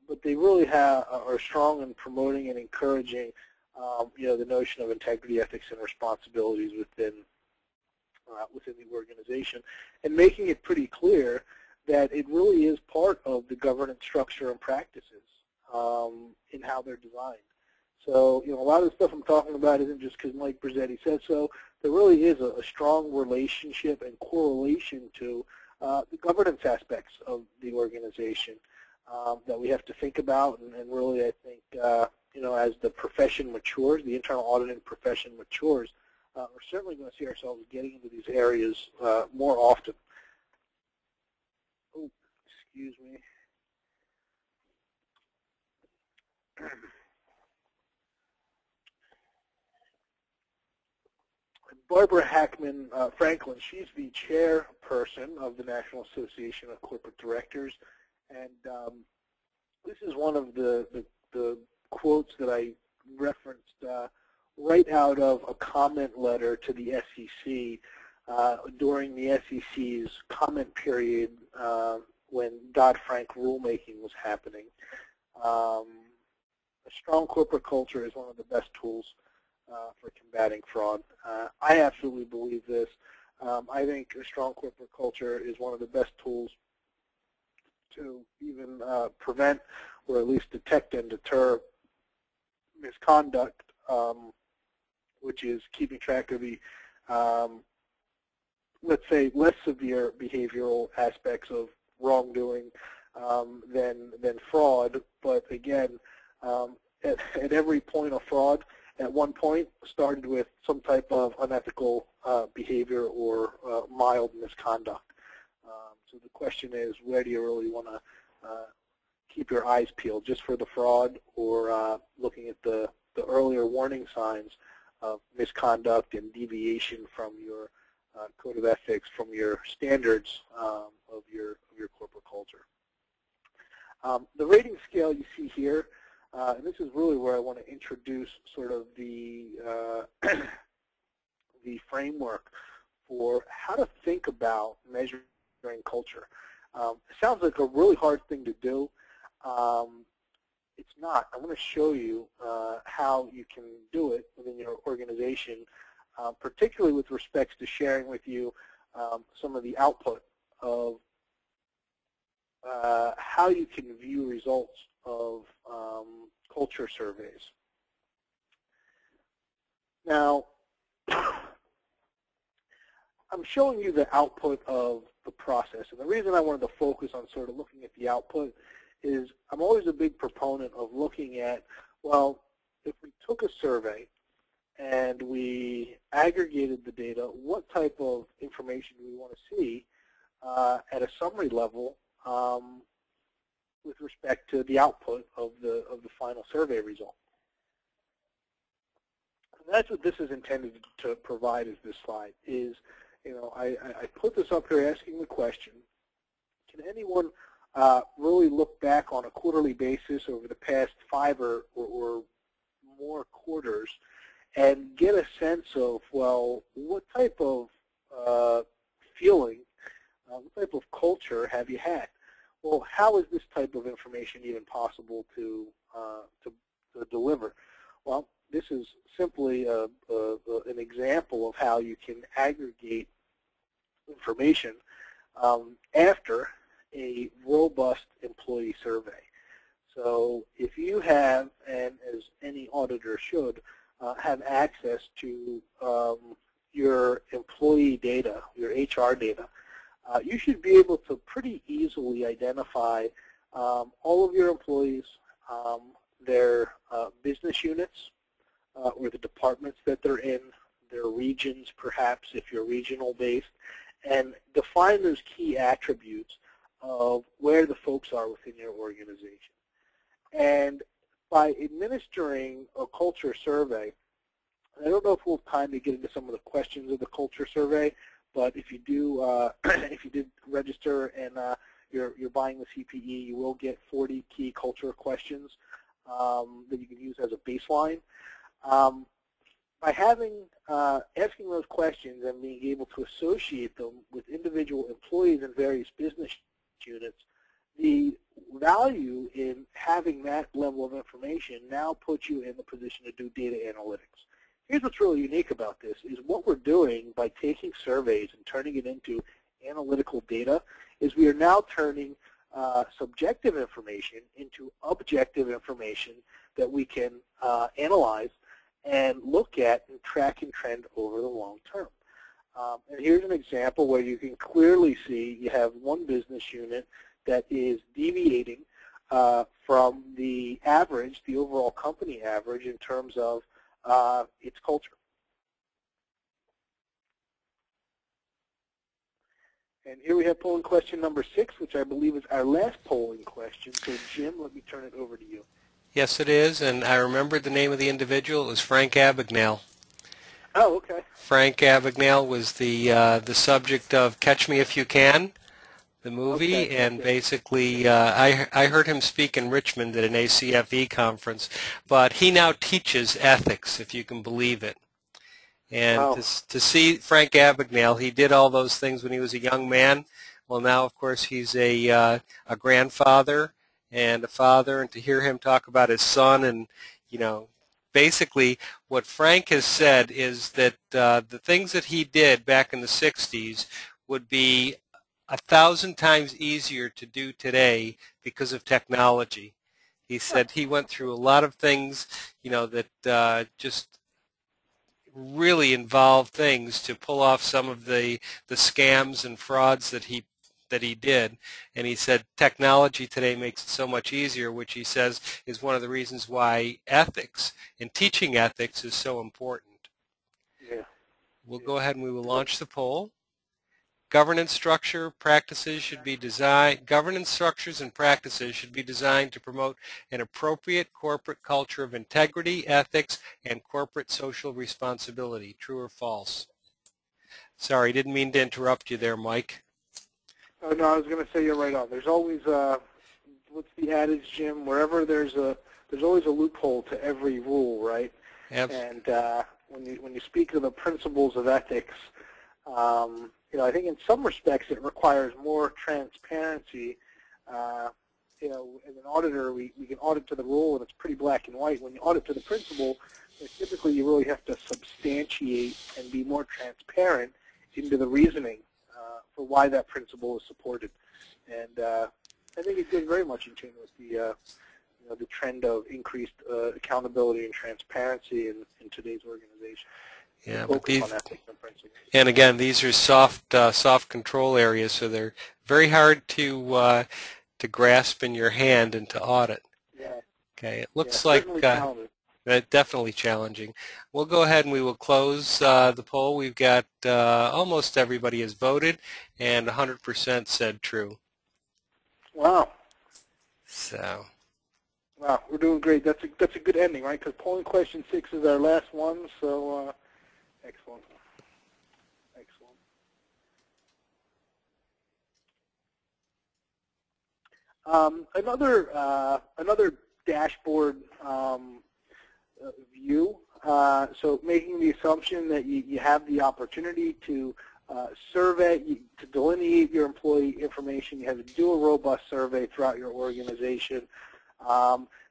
but they really are strong in promoting and encouraging the notion of integrity, ethics, and responsibilities within the organization, and making it pretty clear that it really is part of the governance structure and practices in how they're designed. So, a lot of the stuff I'm talking about isn't just because Mike Brazetti said so. There really is a strong relationship and correlation to the governance aspects of the organization that we have to think about, and really, I think, as the profession matures, the internal auditing profession matures, we're certainly going to see ourselves getting into these areas more often. Oh, excuse me. Barbara Hackman Franklin, she's the chairperson of the National Association of Corporate Directors, and this is one of the quotes that I referenced right out of a comment letter to the SEC during the SEC's comment period when Dodd-Frank rulemaking was happening. A strong corporate culture is one of the best tools for combating fraud. I absolutely believe this. I think a strong corporate culture is one of the best tools to even prevent or at least detect and deter misconduct, which is keeping track of the, let's say, less severe behavioral aspects of wrongdoing than fraud. But again, at every point of fraud, at one point started with some type of unethical behavior or mild misconduct. So the question is, where do you really want to keep your eyes peeled, just for the fraud, or looking at the earlier warning signs of misconduct and deviation from your code of ethics, from your standards of your corporate culture? The rating scale you see here, and this is really where I want to introduce sort of the the framework for how to think about measuring culture. It sounds like a really hard thing to do. It's not. I'm going to show you how you can do it within your organization, particularly with respect to sharing with you some of the output of how you can view results of culture surveys. Now, I'm showing you the output of the process, and the reason I wanted to focus on sort of looking at the output is I'm always a big proponent of looking at, well, if we took a survey and we aggregated the data, what type of information do we want to see at a summary level with respect to the output of the final survey result. And that's what this is intended to provide, is this slide. Is, you know, I put this up here asking the question, can anyone really look back on a quarterly basis over the past 5 or more quarters and get a sense of, well, what type of feeling, what type of culture have you had? Well, how is this type of information even possible to deliver? Well, this is simply an example of how you can aggregate information after a robust employee survey. So if you have, and as any auditor should, have access to your employee data, your HR data, you should be able to pretty easily identify all of your employees, their business units, or the departments that they're in, their regions perhaps if you're regional based, and define those key attributes of where the folks are within your organization. And by administering a culture survey, I don't know if we'll have time to get into some of the questions of the culture survey, but if you do, if you did register and you're buying the CPE, you will get 40 key culture questions that you can use as a baseline. By asking those questions and being able to associate them with individual employees in various business units, the value in having that level of information now puts you in the position to do data analytics. Here's what's really unique about this, is what we're doing by taking surveys and turning it into analytical data is we are now turning subjective information into objective information that we can analyze and look at and track and trend over the long term. And here's an example where you can clearly see you have one business unit that is deviating from the average, the overall company average, in terms of its culture. And here we have polling question number 6, which I believe is our last polling question. So Jim, let me turn it over to you. Yes, it is, and I remembered the name of the individual. It was Frank Abagnale. Oh, okay. Frank Abagnale was the subject of Catch Me If You Can, the movie, Okay. and basically I heard him speak in Richmond at an ACFE conference, but he now teaches ethics, if you can believe it. And Wow. to see Frank Abagnale, he did all those things when he was a young man. Well, now, of course, he's a grandfather and a father, and to hear him talk about his son and, you know, basically what Frank has said is that the things that he did back in the 60s would be 1,000 times easier to do today because of technology. He said he went through a lot of things, you know, that just really involved things to pull off some of the scams and frauds that he did. And he said technology today makes it so much easier, which he says is one of the reasons why ethics and teaching ethics is so important. Yeah. We'll go ahead and we will launch the poll. Governance structure practices should be designed. Governance structures and practices should be designed to promote an appropriate corporate culture of integrity, ethics, and corporate social responsibility. True or false? Sorry, didn't mean to interrupt you there, Mike. Oh, no, I was going to say you're right on. There's always what's the adage, Jim? Wherever there's always a loophole to every rule, right? Absolutely. And when you speak of the principles of ethics, you know, I think in some respects it requires more transparency. You know, as an auditor, we can audit to the rule, and it's pretty black and white. When you audit to the principle, typically you really have to substantiate and be more transparent into the reasoning for why that principle is supported. And I think it goes very much in tune with the you know, the trend of increased accountability and transparency in today's organization. Yeah, but these, on ethics and principles. And again, these are soft control areas, so they're very hard to grasp in your hand and to audit. Yeah. Okay, it looks like definitely challenging. We'll go ahead and we will close the poll. We've got almost everybody has voted, and 100% said true. Wow. So. Wow, we're doing great. That's a good ending, right? Because polling question 6 is our last one. So excellent. Excellent. Another dashboard view. So making the assumption that you have the opportunity to survey, to delineate your employee information. You have to do a robust survey throughout your organization.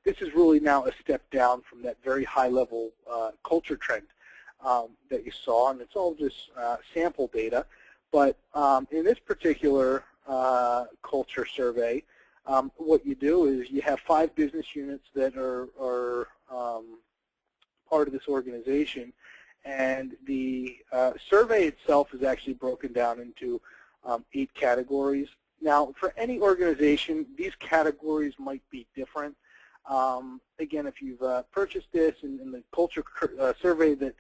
This is really now a step down from that very high-level culture trend that you saw, and it's all just sample data. But in this particular culture survey, what you do is you have 5 business units that are part of this organization, and the survey itself is actually broken down into 8 categories. Now, for any organization, these categories might be different. Again, if you've purchased this in the culture survey that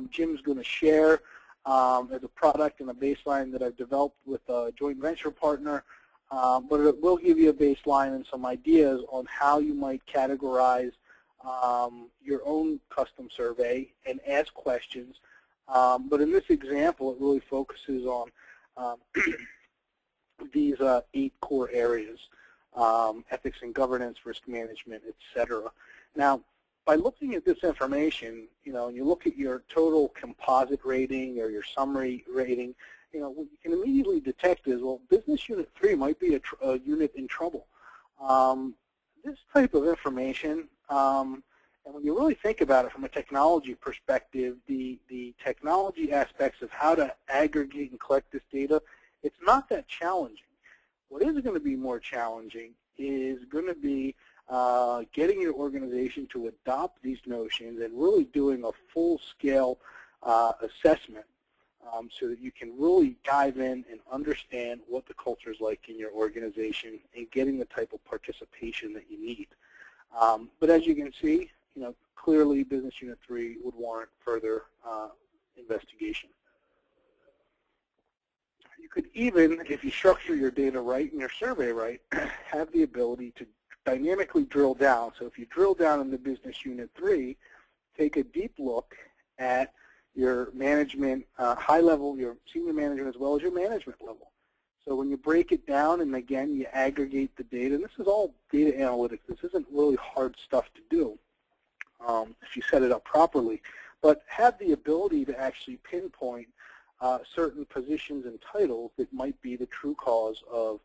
Jim's going to share as a product and a baseline that I've developed with a joint venture partner, but it will give you a baseline and some ideas on how you might categorize your own custom survey and ask questions. But in this example, it really focuses on these 8 core areas: ethics and governance, risk management, etc. Now, by looking at this information, you know, and you look at your total composite rating or your summary rating, you know, what you can immediately detect is, well, business unit 3 might be a unit in trouble. This type of information, and when you really think about it from a technology perspective, the technology aspects of how to aggregate and collect this data, it's not that challenging. What is going to be more challenging is going to be getting your organization to adopt these notions and really doing a full-scale assessment so that you can really dive in and understand what the culture is like in your organization and getting the type of participation that you need. But as you can see, you know, clearly Business Unit 3 would warrant further investigation. You could even, if you structure your data right and your survey right, have the ability to dynamically drill down. So if you drill down into Business Unit 3, take a deep look at your management, high level, your senior management, as well as your management level. So when you break it down, and again, you aggregate the data, and this is all data analytics. This isn't really hard stuff to do if you set it up properly, but have the ability to actually pinpoint certain positions and titles that might be the true cause of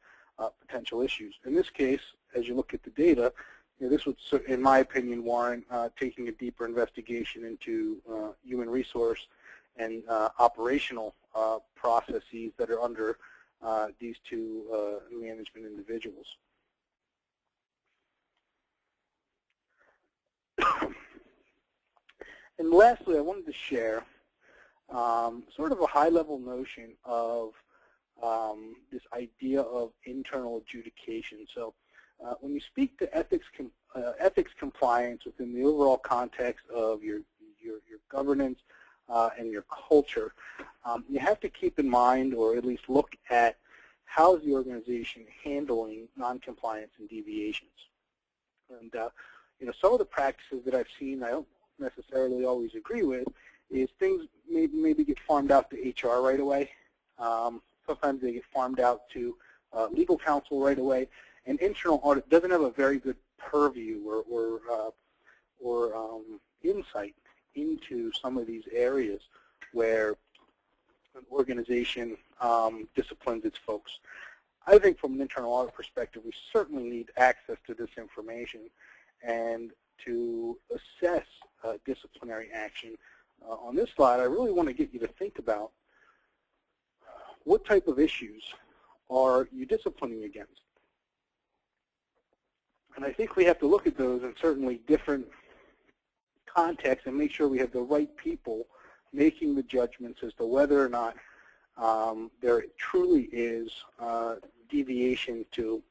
potential issues. In this case, as you look at the data, this would, in my opinion, warrant taking a deeper investigation into human resource and operational processes that are under these two management individuals. And lastly, I wanted to share sort of a high-level notion of this idea of internal adjudication. So when you speak to ethics compliance within the overall context of your governance and your culture, you have to keep in mind, or at least look at, how is the organization handling noncompliance and deviations. And some of the practices that I've seen, I don't necessarily always agree with, is things maybe get farmed out to HR right away. Sometimes they get farmed out to legal counsel right away. And internal audit doesn't have a very good purview or insight into some of these areas where an organization disciplines its folks. I think from an internal audit perspective, we certainly need access to this information and to assess disciplinary action. On this slide, I really want to get you to think about what type of issues are you disciplining against. And I think we have to look at those in certainly different contexts and make sure we have the right people making the judgments as to whether or not there truly is deviation to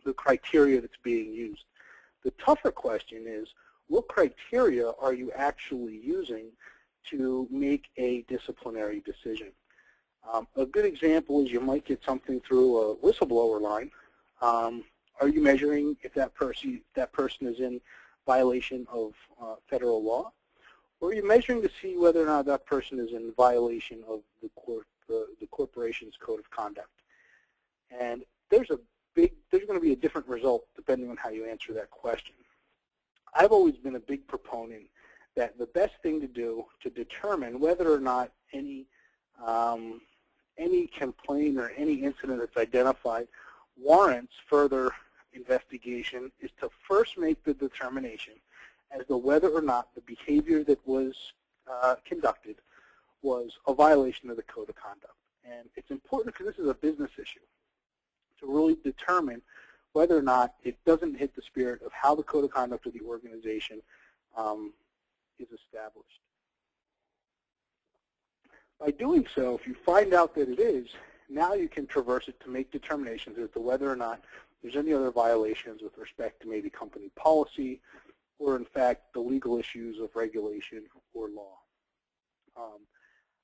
the criteria that's being used. The tougher question is, what criteria are you actually using to make a disciplinary decision? A good example is you might get something through a whistleblower line. Are you measuring if that person is in violation of federal law? Or are you measuring to see whether or not that person is in violation of the corporation's code of conduct? And there's going to be a different result depending on how you answer that question. I've always been a big proponent that the best thing to do to determine whether or not any complaint or any incident that's identified warrants further investigation is to first make the determination as to whether or not the behavior that was conducted was a violation of the code of conduct. And it's important, because this is a business issue, to really determine whether or not it doesn't hit the spirit of how the code of conduct of the organization is established. By doing so, if you find out that it is, now you can traverse it to make determinations as to whether or not there's any other violations with respect to maybe company policy or, in fact, the legal issues of regulation or law.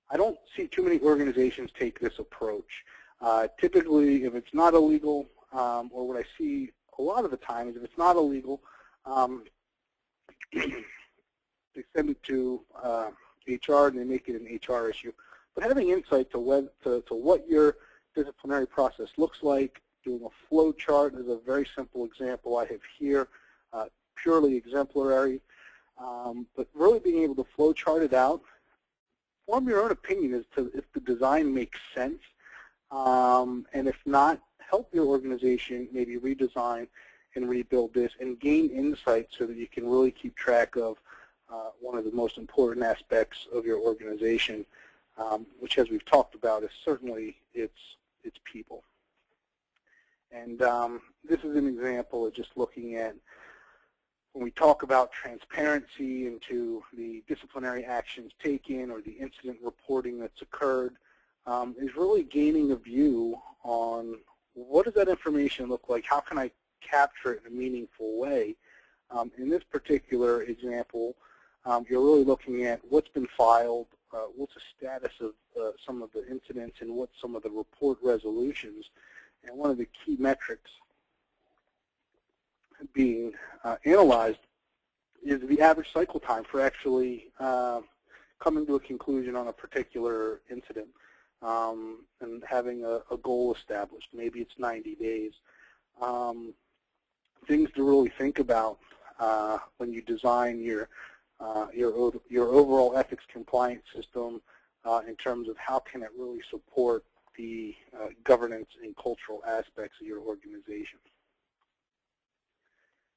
I don't see too many organizations take this approach. Typically, if it's not illegal, or what I see a lot of the time is if it's not illegal, they send it to HR and they make it an HR issue. But having insight to what your disciplinary process looks like, doing a flow chart is a very simple example I have here, purely exemplary. But really being able to flow chart it out, form your own opinion as to if the design makes sense, and if not, help your organization maybe redesign and rebuild this and gain insight so that you can really keep track of one of the most important aspects of your organization, which, as we've talked about, is certainly its people. And this is an example of just looking at when we talk about transparency into the disciplinary actions taken or the incident reporting that's occurred, is really gaining a view on what does that information look like, how can I capture it in a meaningful way. In this particular example, you're really looking at what's been filed, what's the status some of the incidents and what some of the report resolutions. And one of the key metrics being analyzed is the average cycle time for actually coming to a conclusion on a particular incident and having a goal established. Maybe it's 90 days. Things to really think about when you design your overall ethics compliance system in terms of how can it really support the governance and cultural aspects of your organization.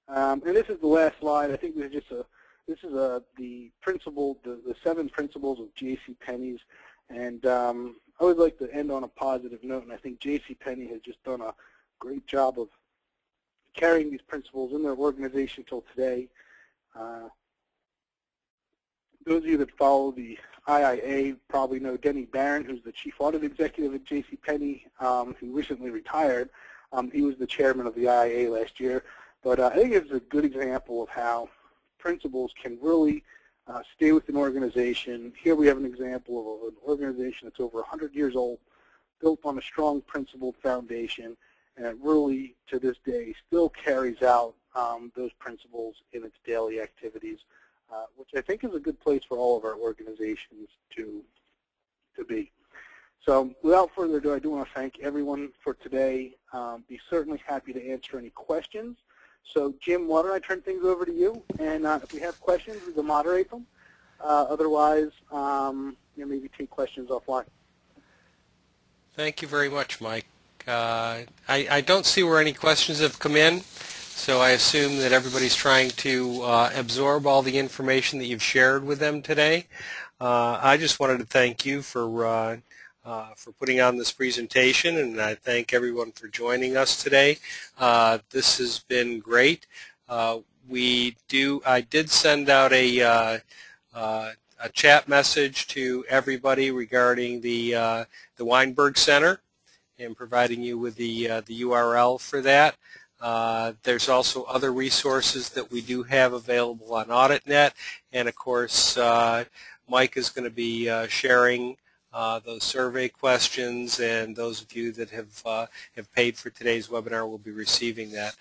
And this is the last slide. I think this is the principle, the 7 principles of JCPenney's, and I would like to end on a positive note. And I think JCPenney has just done a great job of carrying these principles in their organization till today. Those of you that follow the IIA probably know Denny Barron, who's the Chief Audit Executive at JCPenney, who recently retired. He was the chairman of the IIA last year. But I think it's a good example of how principles can really stay with an organization. Here we have an example of an organization that's over 100 years old, built on a strong principled foundation, and it really, to this day, still carries out those principles in its daily activities, which I think is a good place for all of our organizations to be. So without further ado, I do want to thank everyone for today. Be certainly happy to answer any questions. So Jim, why don't I turn things over to you, and if we have questions, we can moderate them. Otherwise, maybe take questions offline. Thank you very much, Mike. I don't see where any questions have come in, so I assume that everybody's trying to absorb all the information that you've shared with them today. I just wanted to thank you for putting on this presentation, and I thank everyone for joining us today. This has been great. I did send out a chat message to everybody regarding the Weinberg Center and providing you with the URL for that. There's also other resources that we do have available on AuditNet, and of course Mike is going to be sharing those survey questions, and those of you that have paid for today's webinar will be receiving that.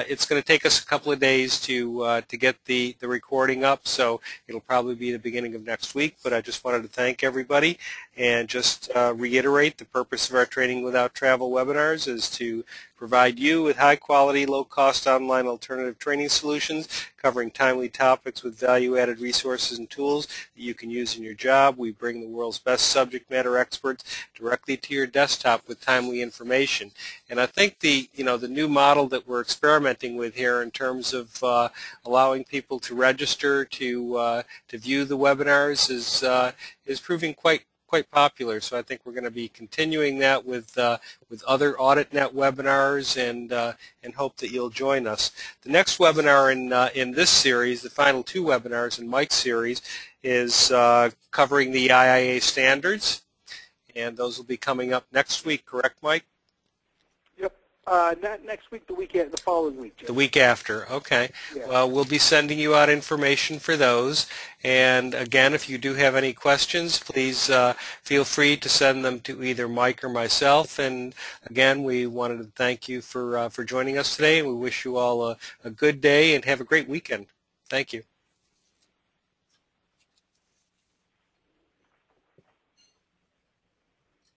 It's going to take us a couple of days to get the recording up, so it'll probably be the beginning of next week, but I just wanted to thank everybody and just reiterate the purpose of our Training Without Travel webinars is to provide you with high-quality, low-cost online alternative training solutions covering timely topics with value-added resources and tools that you can use in your job. We bring the world's best subject matter experts directly to your desktop with timely information. And I think the new model that we're experimenting with here in terms of allowing people to register to view the webinars is proving quite popular. So I think we're going to be continuing that with other AuditNet webinars, and hope that you'll join us. The next webinar in this series, the final 2 webinars in Mike's series, is covering the IIA standards, and those will be coming up next week. Correct, Mike? Yep. Not next week, the following week, Jim. The week after, okay. Yeah. Well, we'll be sending you out information for those. And again, if you do have any questions, please feel free to send them to either Mike or myself. And again, we wanted to thank you for joining us today, and we wish you all a good day and have a great weekend. Thank you.